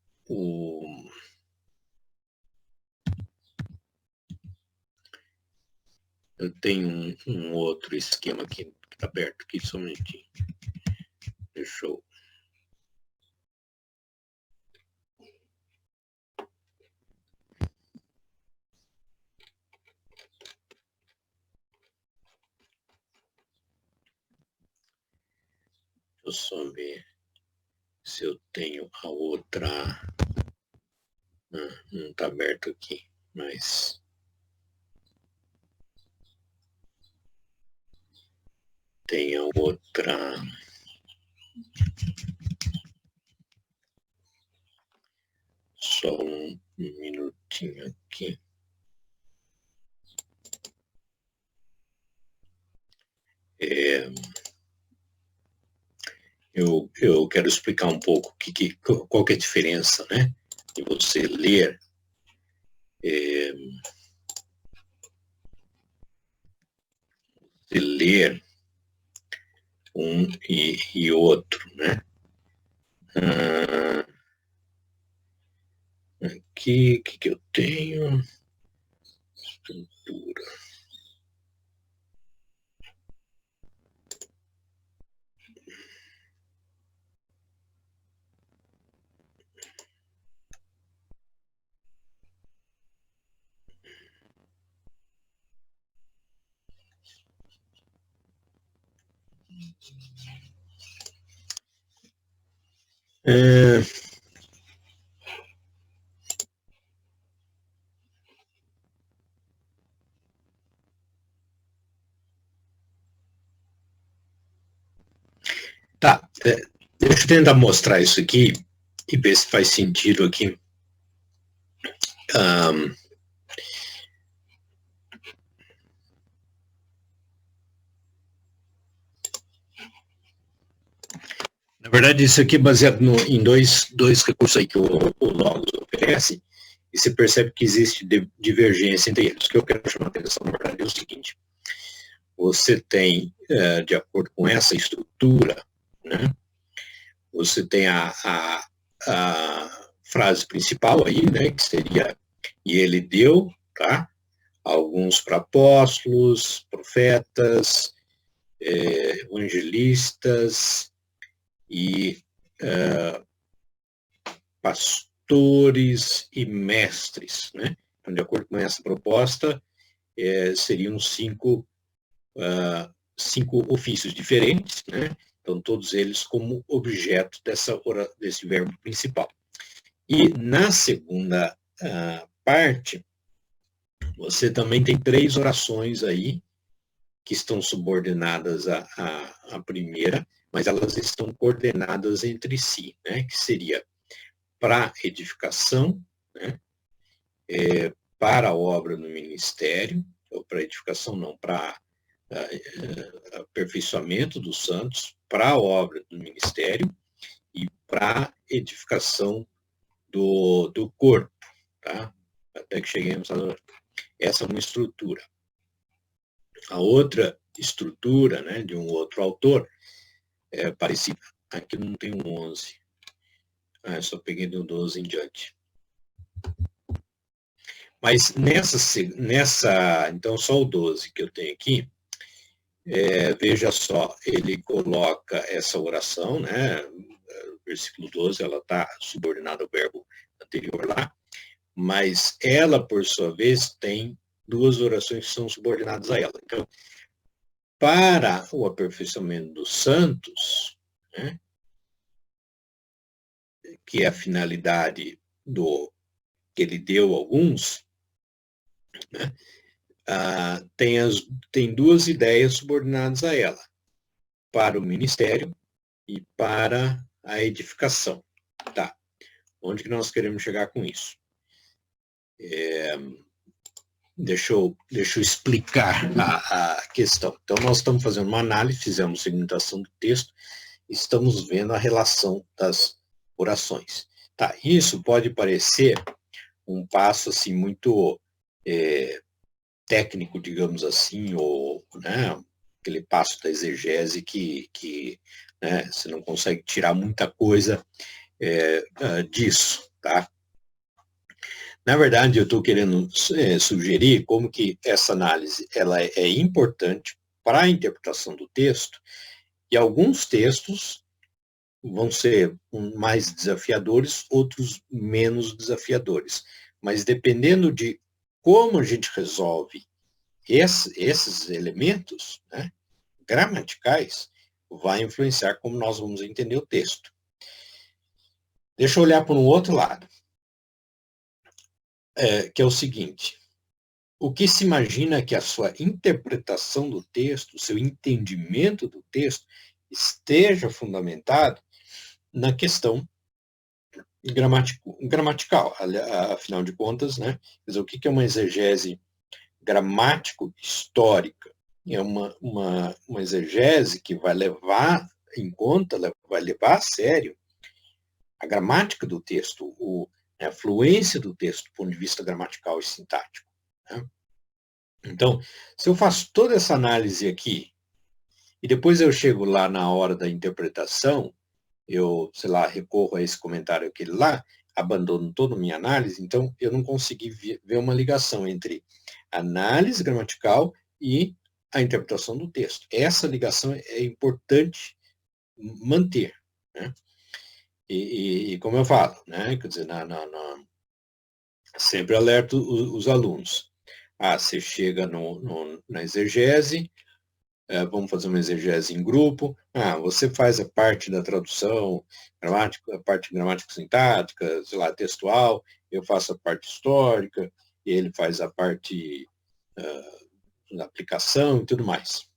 Eu tenho um outro esquema aqui que está aberto aqui, só um minutinho. Deixa eu... Deixa eu só ver se eu tenho a outra... não está aberto aqui, mas... tem a outra... Só um minutinho aqui. Eu quero explicar um pouco qual que é a diferença, né, de você ler um e outro, né? Aqui, o que eu tenho? Estrutura. Tá, deixa eu tentar mostrar isso aqui e ver se faz sentido aqui. Na verdade, isso aqui é baseado em dois recursos aí que o Logos oferece, e você percebe que existe divergência entre eles. O que eu quero chamar a atenção, na verdade, é o seguinte: você tem, de acordo com essa estrutura, né, você tem a frase principal aí, né, que seria, e ele deu, tá, alguns para apóstolos, profetas, evangelistas e pastores e mestres, né? Então, de acordo com essa proposta, seriam cinco ofícios diferentes, né? Então, todos eles como objeto desse verbo principal. E na segunda parte, você também tem 3 orações aí que estão subordinadas à primeira, mas elas estão coordenadas entre si, né? Que seria para edificação, né? Para a obra no ministério, ou para edificação não, para aperfeiçoamento dos santos, para a obra do ministério e para edificação do corpo, tá? Até que cheguemos a... Essa é uma estrutura. A outra estrutura, né, de um outro autor, é parecida. Aqui não tem um 11. Eu só peguei do 12 em diante. Mas nessa, então só o 12 que eu tenho aqui, veja só, ele coloca essa oração, né, versículo 12, ela está subordinada ao verbo anterior lá, mas ela, por sua vez, tem duas orações que são subordinadas a ela. Então, para o aperfeiçoamento dos santos, né, que é a finalidade do que ele deu a alguns, né, tem duas ideias subordinadas a ela, para o ministério e para a edificação. Tá. Onde que nós queremos chegar com isso? Deixa eu explicar a questão. Então, nós estamos fazendo uma análise, fizemos segmentação do texto, estamos vendo a relação das orações. Tá, isso pode parecer um passo assim muito técnico, digamos assim, ou né, aquele passo da exegese que né, você não consegue tirar muita coisa disso, tá? Na verdade, eu estou querendo sugerir como que essa análise ela é importante para a interpretação do texto, e alguns textos vão ser mais desafiadores, outros menos desafiadores. Mas dependendo de como a gente resolve esses elementos, né, gramaticais, vai influenciar como nós vamos entender o texto. Deixa eu olhar por um outro lado, que é o seguinte: o que se imagina que a sua interpretação do texto, o seu entendimento do texto, esteja fundamentado na questão gramatical. Afinal de contas, né? Quer dizer, o que é uma exegese gramático-histórica? É uma exegese que vai levar em conta, vai levar a sério a gramática do texto, a fluência do texto do ponto de vista gramatical e sintático. Né? Então, se eu faço toda essa análise aqui, e depois eu chego lá na hora da interpretação, eu, sei lá, recorro a esse comentário aquele lá, abandono toda a minha análise, então eu não consegui ver uma ligação entre análise gramatical e a interpretação do texto. Essa ligação é importante manter, né? E como eu falo, né? Quer dizer, sempre alerto os alunos. Você chega na exegese, vamos fazer uma exegese em grupo. Você faz a parte da tradução, a parte gramático-sintática, sei lá, textual, eu faço a parte histórica, e ele faz a parte da aplicação e tudo mais.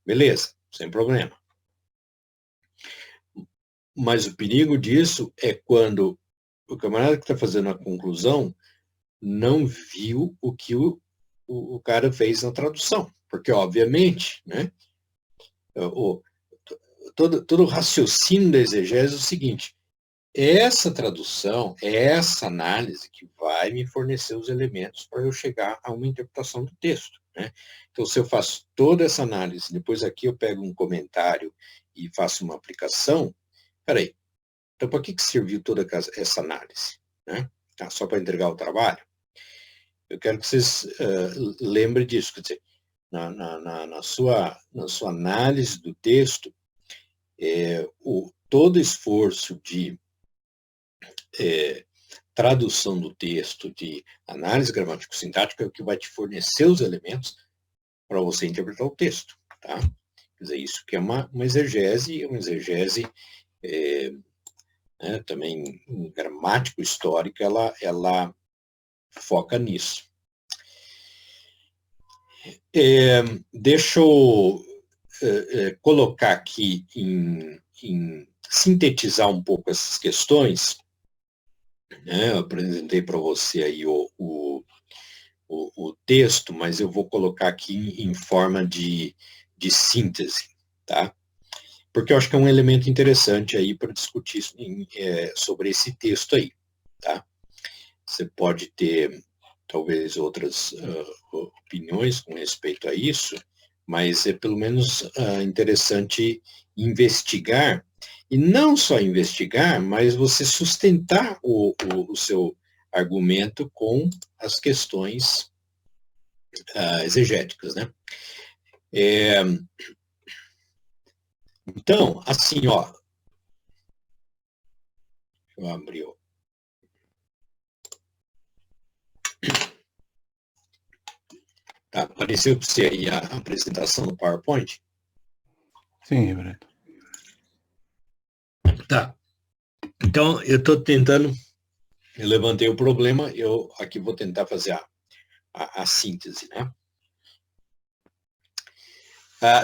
Beleza, sem problema. Mas o perigo disso é quando o camarada que está fazendo a conclusão não viu o que o cara fez na tradução. Porque, obviamente, né, todo o raciocínio da exegese é o seguinte: essa tradução, essa análise que vai me fornecer os elementos para eu chegar a uma interpretação do texto. Né? Então, se eu faço toda essa análise, depois aqui eu pego um comentário e faço uma aplicação, peraí, então para que serviu toda essa análise? Né? Só para entregar o trabalho? Eu quero que vocês lembrem disso, quer dizer, na sua análise do texto, todo esforço de tradução do texto, de análise gramático-sintática, é o que vai te fornecer os elementos para você interpretar o texto. Tá? Quer dizer, isso que é uma exegese também gramático-histórica, ela foca nisso. Deixa eu colocar aqui sintetizar um pouco essas questões. Né? Eu apresentei para você aí o texto, mas eu vou colocar aqui em forma de síntese, tá? Porque eu acho que é um elemento interessante aí para discutir sobre esse texto aí, tá? Você pode ter talvez outras opiniões com respeito a isso, mas é pelo menos interessante investigar, e não só investigar, mas você sustentar o seu argumento com as questões exegéticas, né? Então, assim, ó, deixa eu abrir. Apareceu para você aí a apresentação no PowerPoint? Sim, Reverendo. Tá. Então, eu estou tentando, eu levantei o problema, eu aqui vou tentar fazer a síntese, né?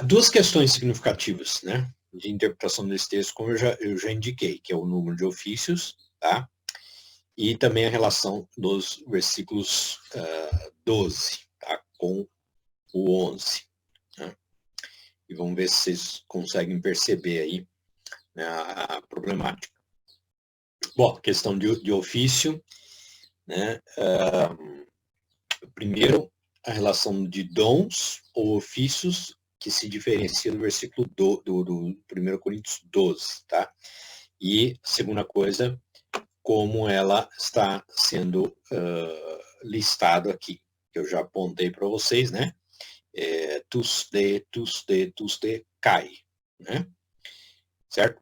Duas questões significativas, né, de interpretação desse texto, como eu já indiquei, que é o número de ofícios, tá? E também a relação dos versículos 12, tá? Com o 11. Né? E vamos ver se vocês conseguem perceber aí, né, a problemática. Bom, questão de ofício, né? Primeiro, a relação de dons ou ofícios, que se diferencia do versículo do 1 Coríntios 12, tá? E, segunda coisa, como ela está sendo listado aqui, que eu já apontei para vocês, né? Tus de, cai, né? Certo?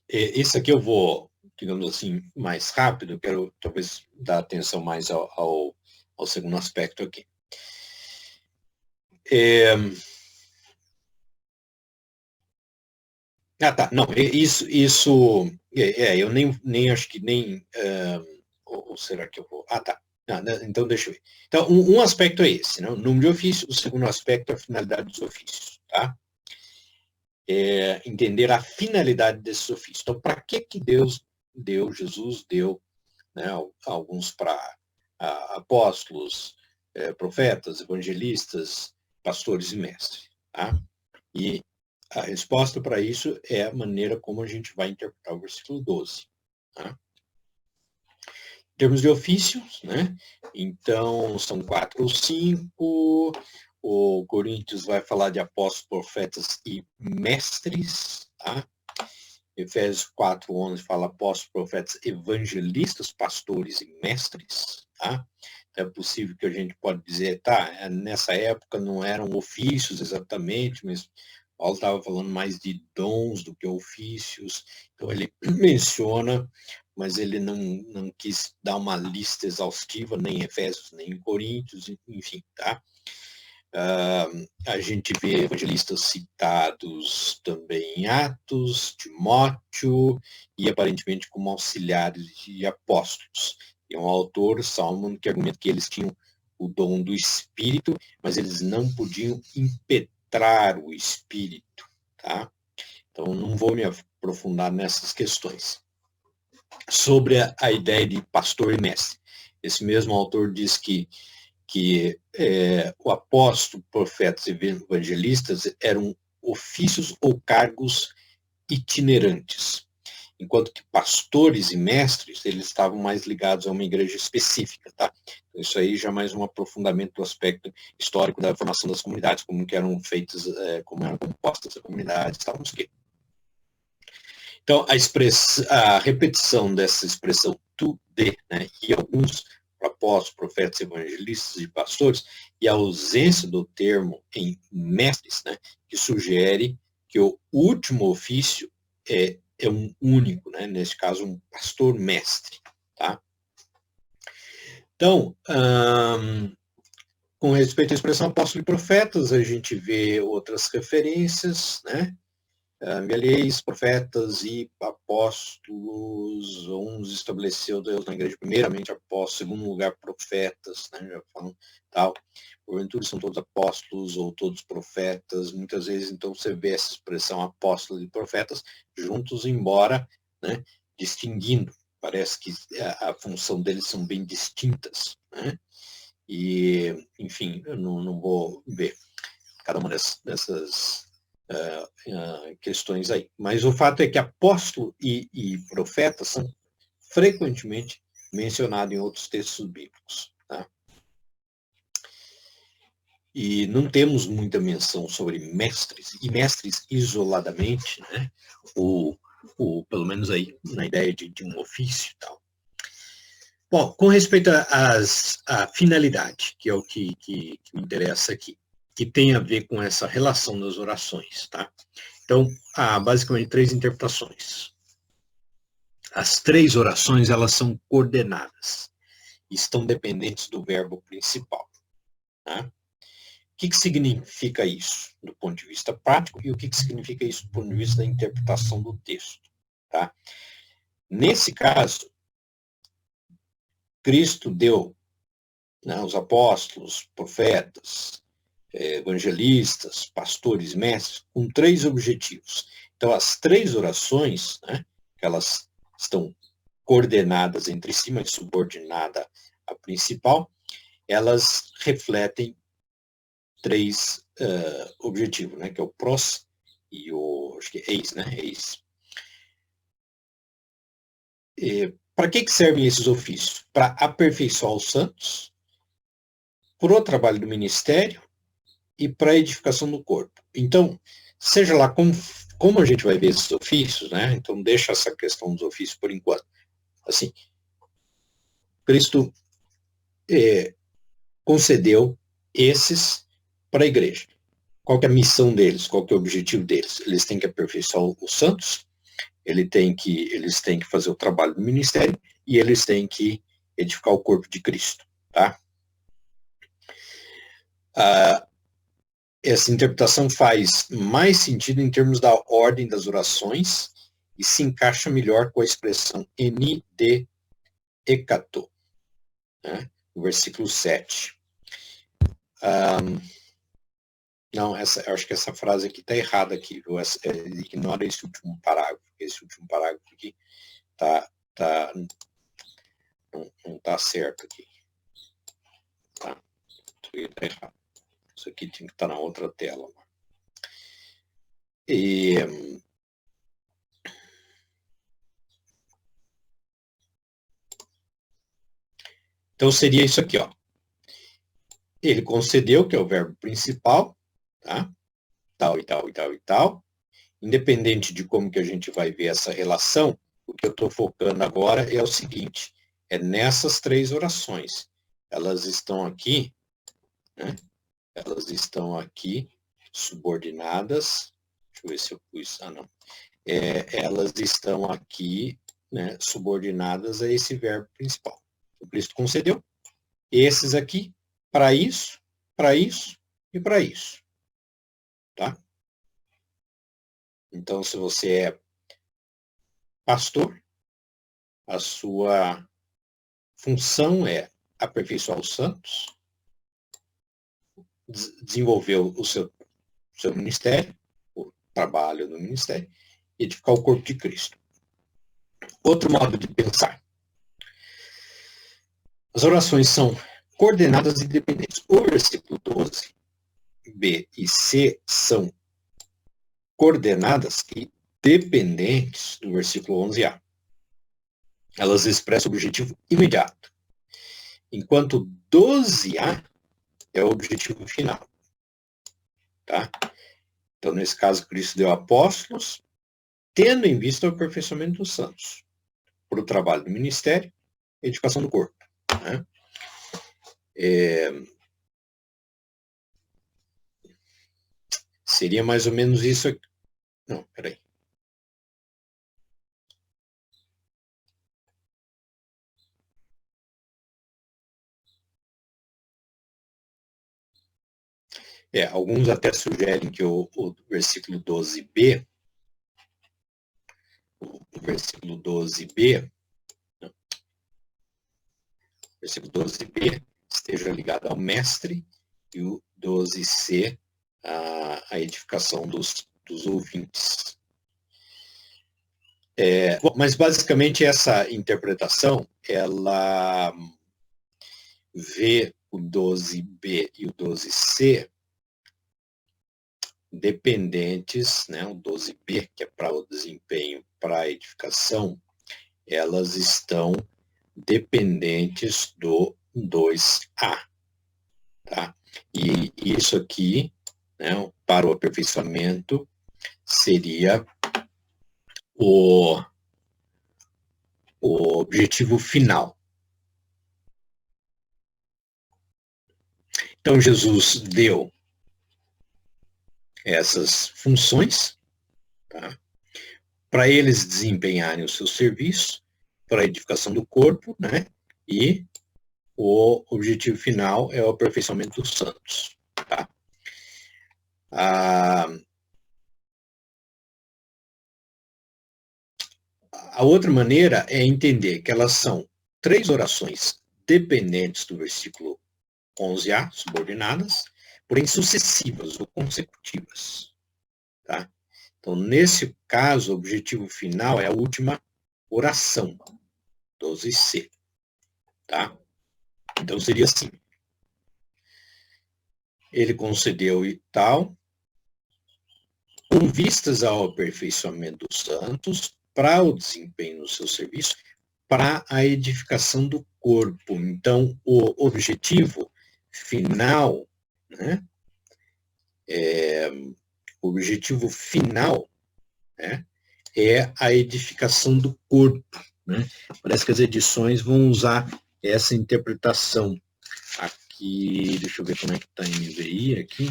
Esse aqui eu vou, digamos assim, mais rápido, quero talvez dar atenção mais ao segundo aspecto aqui. Tá, não, eu nem acho que nem, ou será que eu vou, tá, não, então deixa eu ver. Então, um aspecto é esse, né, o número de ofícios, o segundo aspecto é a finalidade dos ofícios, tá? Entender a finalidade desses ofícios. Então, para que Jesus deu, né, alguns para apóstolos, profetas, evangelistas, pastores e mestres, tá? E a resposta para isso é a maneira como a gente vai interpretar o versículo 12. Tá? Em termos de ofícios, né? Então, são 4 ou 5. O Coríntios vai falar de apóstolos, profetas e mestres. Tá? Efésios 4:11 fala apóstolos, profetas, evangelistas, pastores e mestres. Tá? É possível que a gente pode dizer, nessa época não eram ofícios exatamente, mas Paulo estava falando mais de dons do que ofícios, então ele menciona, mas ele não quis dar uma lista exaustiva, nem em Efésios, nem em Coríntios, enfim, tá? A gente vê evangelistas citados também em Atos, Timóteo, e aparentemente como auxiliares de apóstolos. E um autor, Salmon, que argumenta que eles tinham o dom do Espírito, mas eles não podiam impetrar o Espírito, tá? Então, não vou me aprofundar nessas questões. Sobre a ideia de pastor e mestre. Esse mesmo autor diz que o apóstolo, profetas e evangelistas eram ofícios ou cargos itinerantes, enquanto que pastores e mestres, eles estavam mais ligados a uma igreja específica, tá? Então, isso aí já é mais um aprofundamento do aspecto histórico da formação das comunidades, como que eram feitas, como eram compostas as comunidades, tal, não sei o quê. Então, a repetição dessa expressão tu, de, né, e alguns apóstolos, profetas, evangelistas e pastores, e a ausência do termo em mestres, né, que sugere que o último ofício é um único, né, nesse caso um pastor-mestre. Tá? Então, com respeito à expressão apóstolo e profetas, a gente vê outras referências, né? Enviareis profetas e apóstolos, uns estabeleceu Deus na igreja, primeiramente apóstolos, segundo lugar profetas, né, já falam tal, porventura são todos apóstolos ou todos profetas, muitas vezes então você vê essa expressão apóstolos e profetas juntos, embora, né, distinguindo, parece que a função deles são bem distintas, né, e, enfim, eu não vou ver cada uma dessas questões aí. Mas o fato é que apóstolo e profeta são frequentemente mencionados em outros textos bíblicos. Tá? E não temos muita menção sobre mestres, e mestres isoladamente, né? ou pelo menos aí na ideia de um ofício e tal. Bom, com respeito à finalidade, que é o que me interessa aqui, que tem a ver com essa relação das orações, tá? Então, há basicamente 3 interpretações. As 3 orações, elas são coordenadas, estão dependentes do verbo principal. Tá? O que significa isso do ponto de vista prático e o que significa isso do ponto de vista da interpretação do texto? Tá? Nesse caso, Cristo deu, né, os apóstolos, profetas, evangelistas, pastores, mestres, com 3 objetivos. Então, as 3 orações, né, elas estão coordenadas entre si, mas subordinada à principal, elas refletem 3 objetivos, né, que é o pros e o, acho que é eis, né, eis. Para que servem esses ofícios? Para aperfeiçoar os santos, para o trabalho do ministério e para a edificação do corpo. Então, seja lá como a gente vai ver esses ofícios, né? Então, deixa essa questão dos ofícios por enquanto. Assim, Cristo concedeu esses para a igreja. Qual que é a missão deles? Qual que é o objetivo deles? Eles têm que aperfeiçoar os santos, eles têm que fazer o trabalho do ministério e eles têm que edificar o corpo de Cristo, tá? Essa interpretação faz mais sentido em termos da ordem das orações e se encaixa melhor com a expressão ND Ekato, né? No versículo 7. Não, eu acho que essa frase aqui está errada aqui, viu? Ignora esse último parágrafo. Esse último parágrafo aqui não está certo aqui. Tá? Está errado. Isso aqui tinha que estar na outra tela. Então seria isso aqui, ó. Ele concedeu, que é o verbo principal, tá? Tal e tal e tal e tal. Independente de como que a gente vai ver essa relação, o que eu estou focando agora é o seguinte, é nessas 3 orações. Elas estão aqui, né? Elas estão aqui subordinadas. Deixa eu ver se eu pus. Não. Elas estão aqui, né, subordinadas a esse verbo principal. O Cristo concedeu esses aqui para isso e para isso. Tá? Então, se você é pastor, a sua função é aperfeiçoar os santos, desenvolver o seu ministério, o trabalho do ministério, e edificar o corpo de Cristo. Outro modo de pensar. As orações são coordenadas e dependentes. O versículo 12, B e C são coordenadas e dependentes do versículo 11a. Elas expressam o objetivo imediato, enquanto 12a é o objetivo final. Tá? Então, nesse caso, Cristo deu apóstolos, tendo em vista o aperfeiçoamento dos santos, para o trabalho do ministério e edificação do corpo. Né? Seria mais ou menos isso aqui. Não, peraí. Alguns até sugerem que o versículo 12b, versículo 12b esteja ligado ao mestre e o 12c a edificação dos ouvintes. Bom, mas basicamente essa interpretação, ela vê o 12b e o 12c dependentes, né, o 12b, que é para o desempenho, para a edificação, elas estão dependentes do 2a. Tá? E isso aqui, né, para o aperfeiçoamento, seria o objetivo final. Então, Jesus deu essas funções, tá? Para eles desempenharem o seu serviço, para a edificação do corpo, né? E o objetivo final é o aperfeiçoamento dos santos. Tá? A outra maneira é entender que elas são 3 orações dependentes do versículo 11a, subordinadas, porém sucessivas ou consecutivas. Tá? Então, nesse caso, o objetivo final é a última oração, 12c. Tá? Então, seria assim. Ele concedeu e tal, com vistas ao aperfeiçoamento dos santos, para o desempenho do seu serviço, para a edificação do corpo. Então, o objetivo final, né, o objetivo final, né, é a edificação do corpo. Né? Parece que as edições vão usar essa interpretação. Aqui, deixa eu ver como é que está em NVI aqui.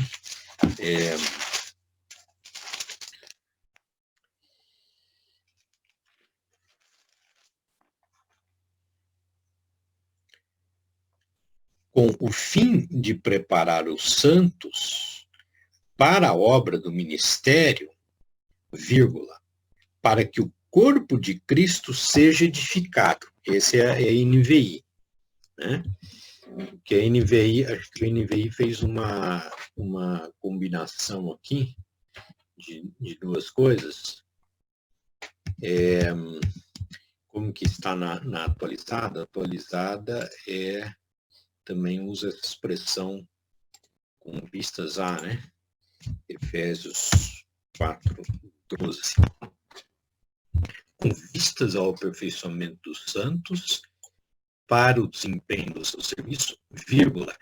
Com o fim de preparar os santos para a obra do ministério, vírgula, para que o corpo de Cristo seja edificado. Esse é a NVI. Né? Que a NVI, acho que a NVI fez uma combinação aqui de duas coisas. Como que está na atualizada? A atualizada também usa essa expressão com vistas a, né? Efésios 4:12. Com vistas ao aperfeiçoamento dos santos, para o desempenho do seu serviço, vírgula,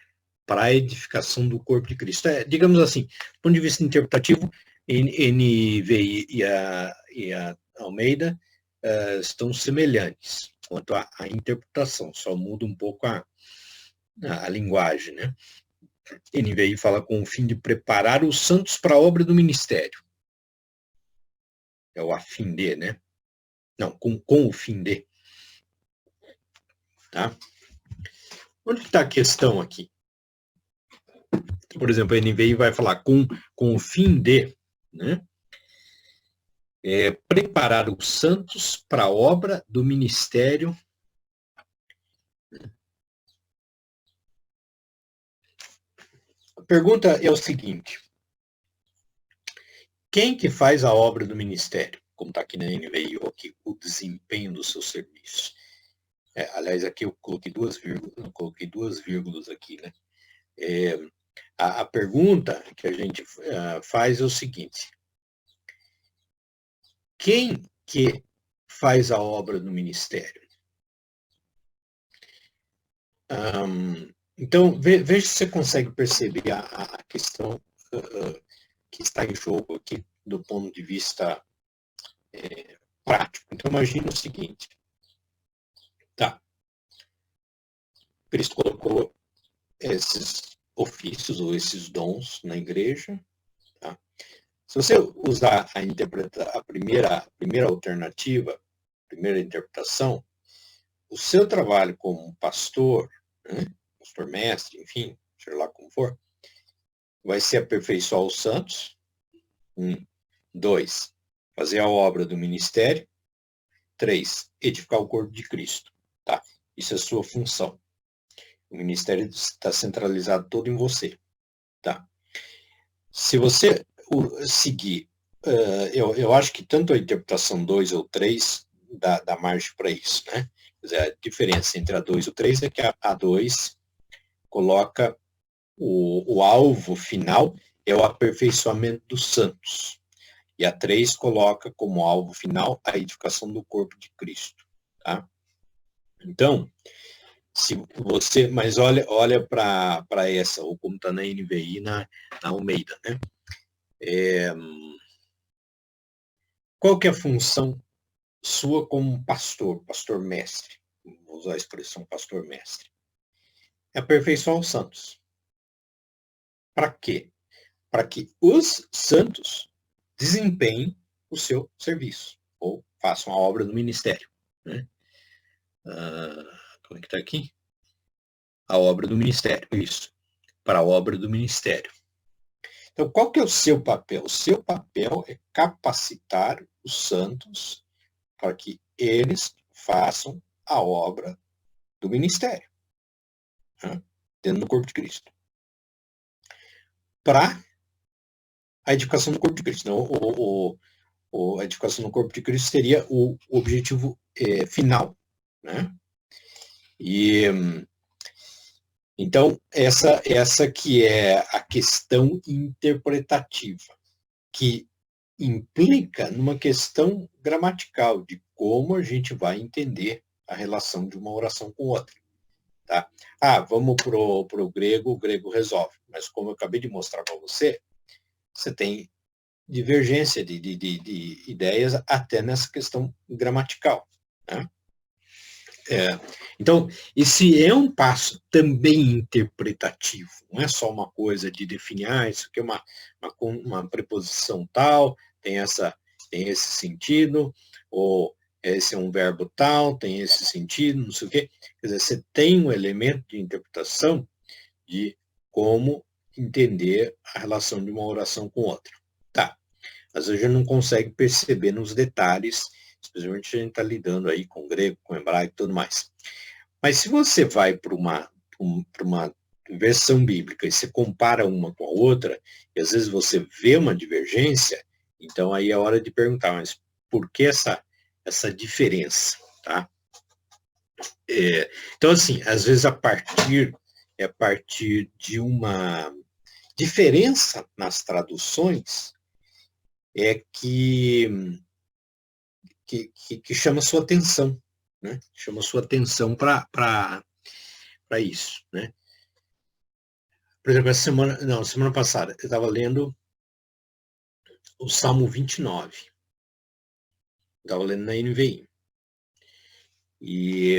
para a edificação do corpo de Cristo. Digamos assim, do ponto de vista interpretativo, NVI e a Almeida estão semelhantes quanto à interpretação, só muda um pouco a linguagem, né? NVI fala com o fim de preparar os santos para a obra do ministério. É o a fim de, né? Não, com o fim de. Tá? Onde está a questão aqui? Por exemplo, a NVI vai falar com o fim de, né? Preparar os santos para a obra do ministério. A pergunta é o seguinte: quem que faz a obra do ministério? Como está aqui na NVI, aqui, o desempenho do seu serviço. Aliás, aqui eu coloquei duas vírgulas aqui, né? A pergunta que a gente faz é o seguinte: quem que faz a obra do ministério? Então, veja se você consegue perceber a questão que está em jogo aqui do ponto de vista prático. Então, imagine o seguinte. Tá. Cristo colocou esses ofícios ou esses dons na igreja. Tá? Se você usar a primeira alternativa, primeira interpretação, o seu trabalho como pastor, né, pastor mestre, enfim, seja lá como for, vai ser aperfeiçoar os santos. 2, fazer a obra do ministério. 3, edificar o corpo de Cristo. Tá? Isso é a sua função. O ministério está centralizado todo em você. Tá? Se você seguir, eu acho que tanto a interpretação 2 ou 3 dá margem para isso. Né? Quer dizer, a diferença entre a 2 e o 3 é que a 2 coloca o alvo final é o aperfeiçoamento dos santos. E a 3 coloca como alvo final a edificação do corpo de Cristo. Tá? Então, se você, mas olha para essa, ou como está na NVI, na Almeida, né? Qual que é a função sua como pastor mestre? Vou usar a expressão pastor mestre. É aperfeiçoar os santos. Para quê? Para que os santos desempenhem o seu serviço, ou façam a obra do ministério. Né? Como é que está aqui? a obra do ministério, isso, para a obra do ministério. Então, qual que é o seu papel? O seu papel é capacitar os santos para que eles façam a obra do ministério, né, dentro do corpo de Cristo. Para a edificação do corpo de Cristo. Então, a edificação do corpo de Cristo seria o objetivo final, né? E então essa que é a questão interpretativa, que implica numa questão gramatical de como a gente vai entender a relação de uma oração com outra. Tá? Vamos pro grego, o grego resolve. Mas como eu acabei de mostrar para você, você tem divergência de ideias até nessa questão gramatical. Né? Então, esse é um passo também interpretativo, não é só uma coisa de definir, isso aqui é uma preposição tal, tem esse sentido, ou esse é um verbo tal, tem esse sentido, não sei o quê. Quer dizer, você tem um elemento de interpretação de como entender a relação de uma oração com outra. Tá. Às vezes a gente não consegue perceber nos detalhes, especialmente se a gente está lidando aí com grego, com hebraico e tudo mais. Mas se você vai para uma versão bíblica e você compara uma com a outra, e às vezes você vê uma divergência, então aí é hora de perguntar, mas por que essa diferença? Tá? Então, assim, às vezes a partir de uma diferença nas traduções é que chama sua atenção, né? Chama sua atenção para isso, né? Por exemplo, semana passada, eu estava lendo o Salmo 29. Estava lendo na NVI. E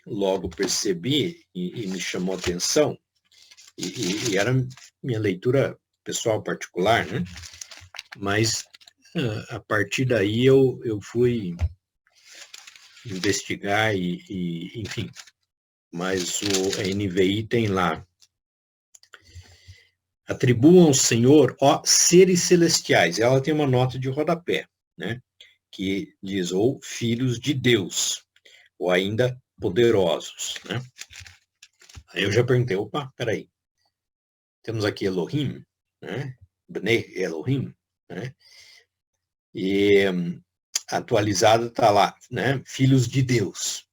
logo percebi, e me chamou a atenção, e era minha leitura pessoal particular, né? Mas a partir daí eu fui investigar enfim. Mas a NVI tem lá: atribuam ao Senhor, ó seres celestiais. Ela tem uma nota de rodapé, né? Que diz, ou filhos de Deus, ou ainda poderosos, né? Aí eu já perguntei, opa, peraí. Temos aqui Elohim, né? Bnei Elohim, né? E atualizado está lá, né? Filhos de Deus.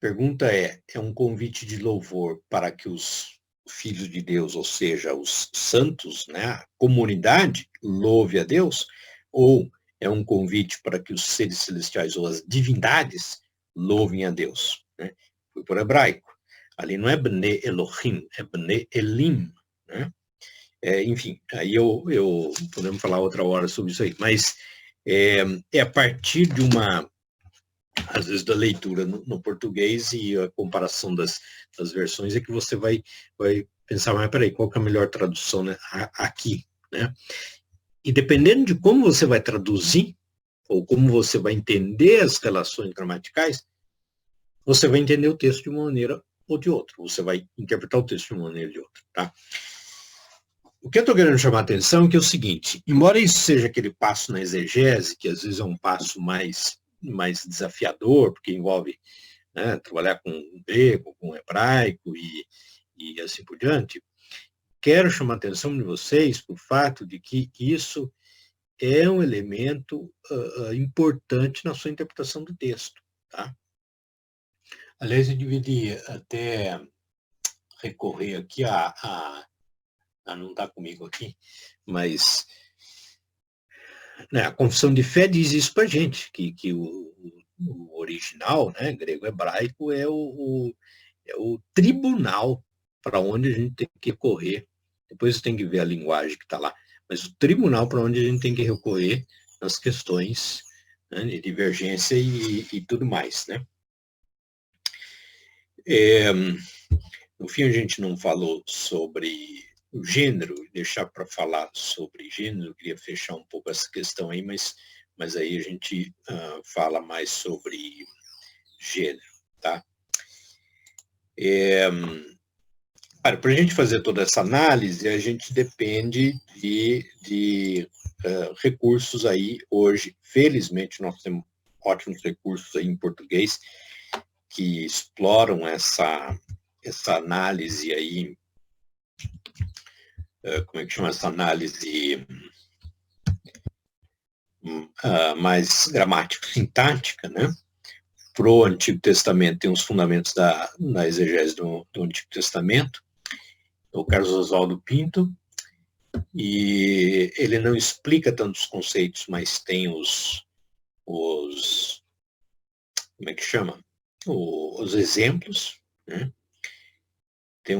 Pergunta é um convite de louvor para que os filhos de Deus, ou seja, os santos, né, a comunidade, louve a Deus, ou é um convite para que os seres celestiais ou as divindades louvem a Deus? Né? Foi por hebraico. Ali não é Bnei Elohim, é Bnei Elim. Né? Enfim, aí eu podemos falar outra hora sobre isso aí, mas é a partir de às vezes da leitura no português e a comparação das versões é que você vai pensar, mas peraí, qual que é a melhor tradução, né, aqui, né? E dependendo de como você vai traduzir, ou como você vai entender as relações gramaticais, você vai entender o texto de uma maneira ou de outra, você vai interpretar o texto de uma maneira ou de outra, tá? O que eu estou querendo chamar a atenção é que é o seguinte, embora isso seja aquele passo na exegese, que às vezes é um passo mais desafiador, porque envolve, né, trabalhar com grego, com hebraico e assim por diante, quero chamar a atenção de vocês para o fato de que isso é um elemento importante na sua interpretação do texto. Tá? Aliás, eu deveria até recorrer aqui não está comigo aqui, mas né, a confissão de fé diz isso para a gente, que o original, né, grego-hebraico, é o tribunal para onde a gente tem que recorrer. Depois você tem que ver a linguagem que está lá, mas o tribunal para onde a gente tem que recorrer nas questões, né, de divergência e tudo mais. Né? No fim, a gente não falou sobre o gênero, deixar para falar sobre gênero, eu queria fechar um pouco essa questão aí, mas aí a gente fala mais sobre gênero, tá? Para a gente fazer toda essa análise, a gente depende de recursos aí hoje. Felizmente, nós temos ótimos recursos aí em português que exploram essa análise aí, como é que chama essa análise mais gramático-sintática, né? Para o Antigo Testamento tem os fundamentos da exegese do Antigo Testamento, o Carlos Oswaldo Pinto, e ele não explica tantos conceitos, mas tem os como é que chama? Os exemplos, né? Tem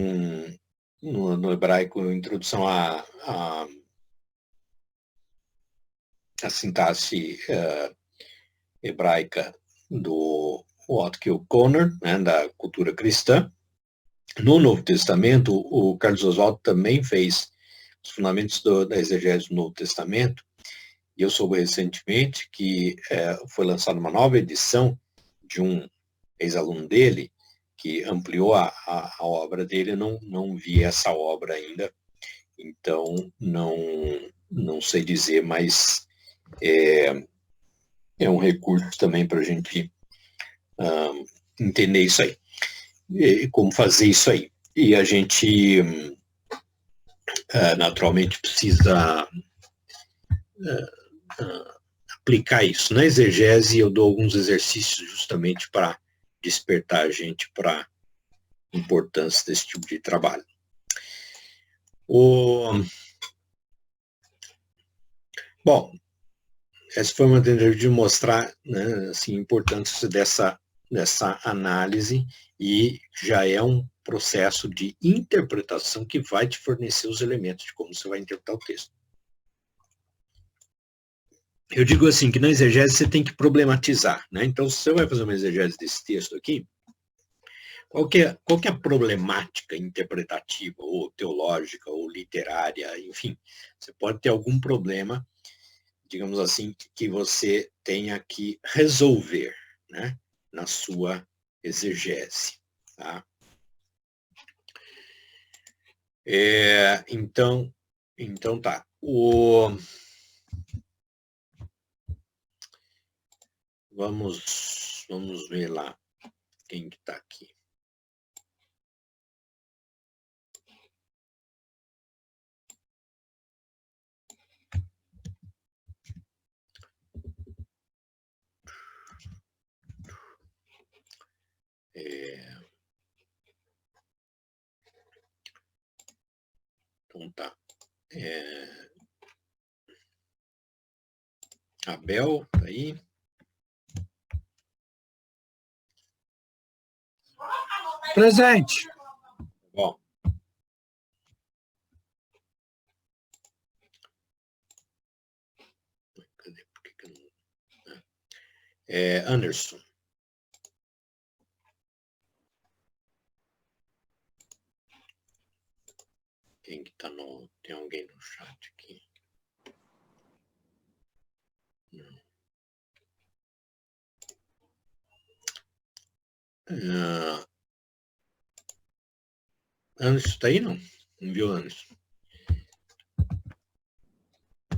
no hebraico, introdução à sintaxe hebraica do Otto O'Connor, né, da cultura cristã. No Novo Testamento, o Carlos Oswaldo também fez os fundamentos da exegese do Novo Testamento, e eu soube recentemente que foi lançada uma nova edição de um ex-aluno dele, que ampliou a obra dele. Eu não vi essa obra ainda, então não sei dizer, mas é um recurso também para a gente entender isso aí, e como fazer isso aí. E a gente naturalmente precisa aplicar isso. Na exegese eu dou alguns exercícios justamente para despertar a gente para a importância desse tipo de trabalho. Bom, essa foi uma tentativa de mostrar, né, assim, a importância dessa análise, e já é um processo de interpretação que vai te fornecer os elementos de como você vai interpretar o texto. Eu digo assim, que na exegese você tem que problematizar, né? Então, se você vai fazer uma exegese desse texto aqui, qual que é a problemática interpretativa, ou teológica, ou literária, enfim, você pode ter algum problema, digamos assim, que você tenha que resolver, né, na sua exegese, tá? Então tá. Vamos ver lá quem que está aqui. Então tá. Abel, tá aí. Presente. Bom. Cadê? Por que eu não... Anderson. Quem que tá no... Tem alguém no chat aqui? Não. Anderson tá aí, não? Não viu, Anderson?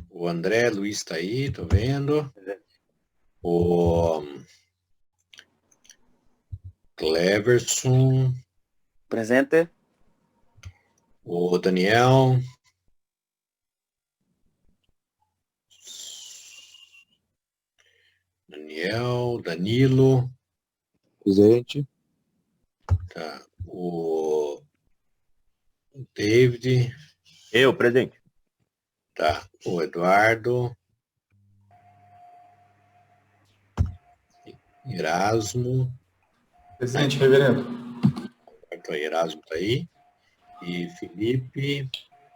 O André Luiz está aí, tô vendo. O Cleverson. Presente. O Daniel. Danilo. Presente. Tá. O David. Eu, presente. Tá. O Eduardo. Erasmo. Presente, reverendo. O Erasmo tá aí. E Felipe.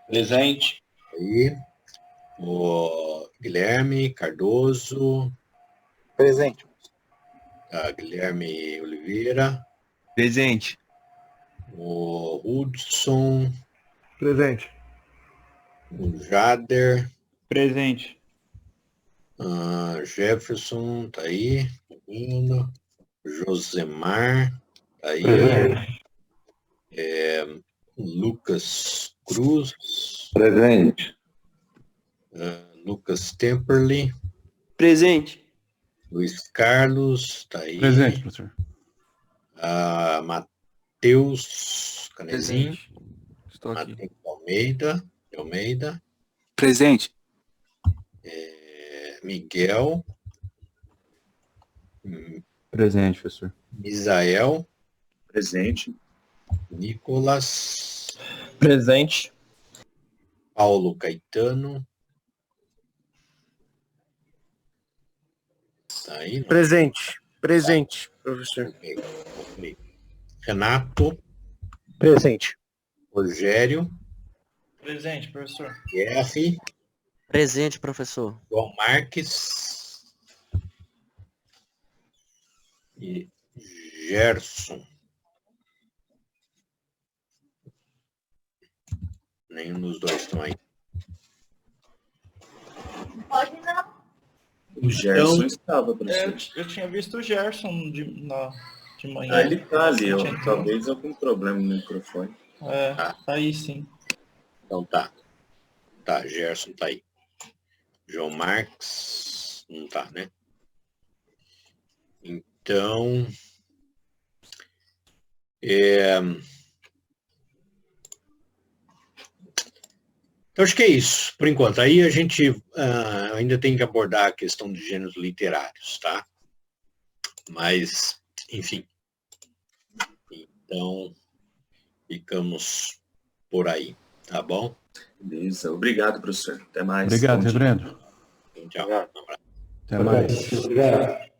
Presente. Aí. O Guilherme Cardoso. Presente. Tá. Guilherme Oliveira. Presente. O Hudson. Presente. O Jader. Presente. Jefferson tá aí. Tá vendo? Josemar tá aí. Presente. Lucas Cruz. Presente. Lucas Temperley. Presente. Luiz Carlos, tá aí. Presente, professor. Matheus Canezinho. Estou aqui. Matheus Almeida. Presente. Miguel. Presente, professor. Misael. Presente. Nicolas. Presente. Paulo Caetano. Tá aí, não? Presente, professor. Ok. Renato. Presente. Rogério. Presente, professor. Guerre. Presente, professor. João Marques. E Gerson. Nenhum dos dois estão aí. O Gerson estava, professor. Eu tinha visto o Gerson de manhã. Ah, ele tá ali, ó. Talvez algum problema no microfone. Tá aí sim. Então tá. Tá, Gerson tá aí. João Marques não tá, né? Então, então acho que é isso, por enquanto. Aí a gente ainda tem que abordar a questão de gêneros literários, tá? Mas, enfim. Então, ficamos por aí, tá bom? Beleza. Obrigado, professor. Até mais. Obrigado, Bom dia. reverendo. Tchau. Até mais. Obrigado.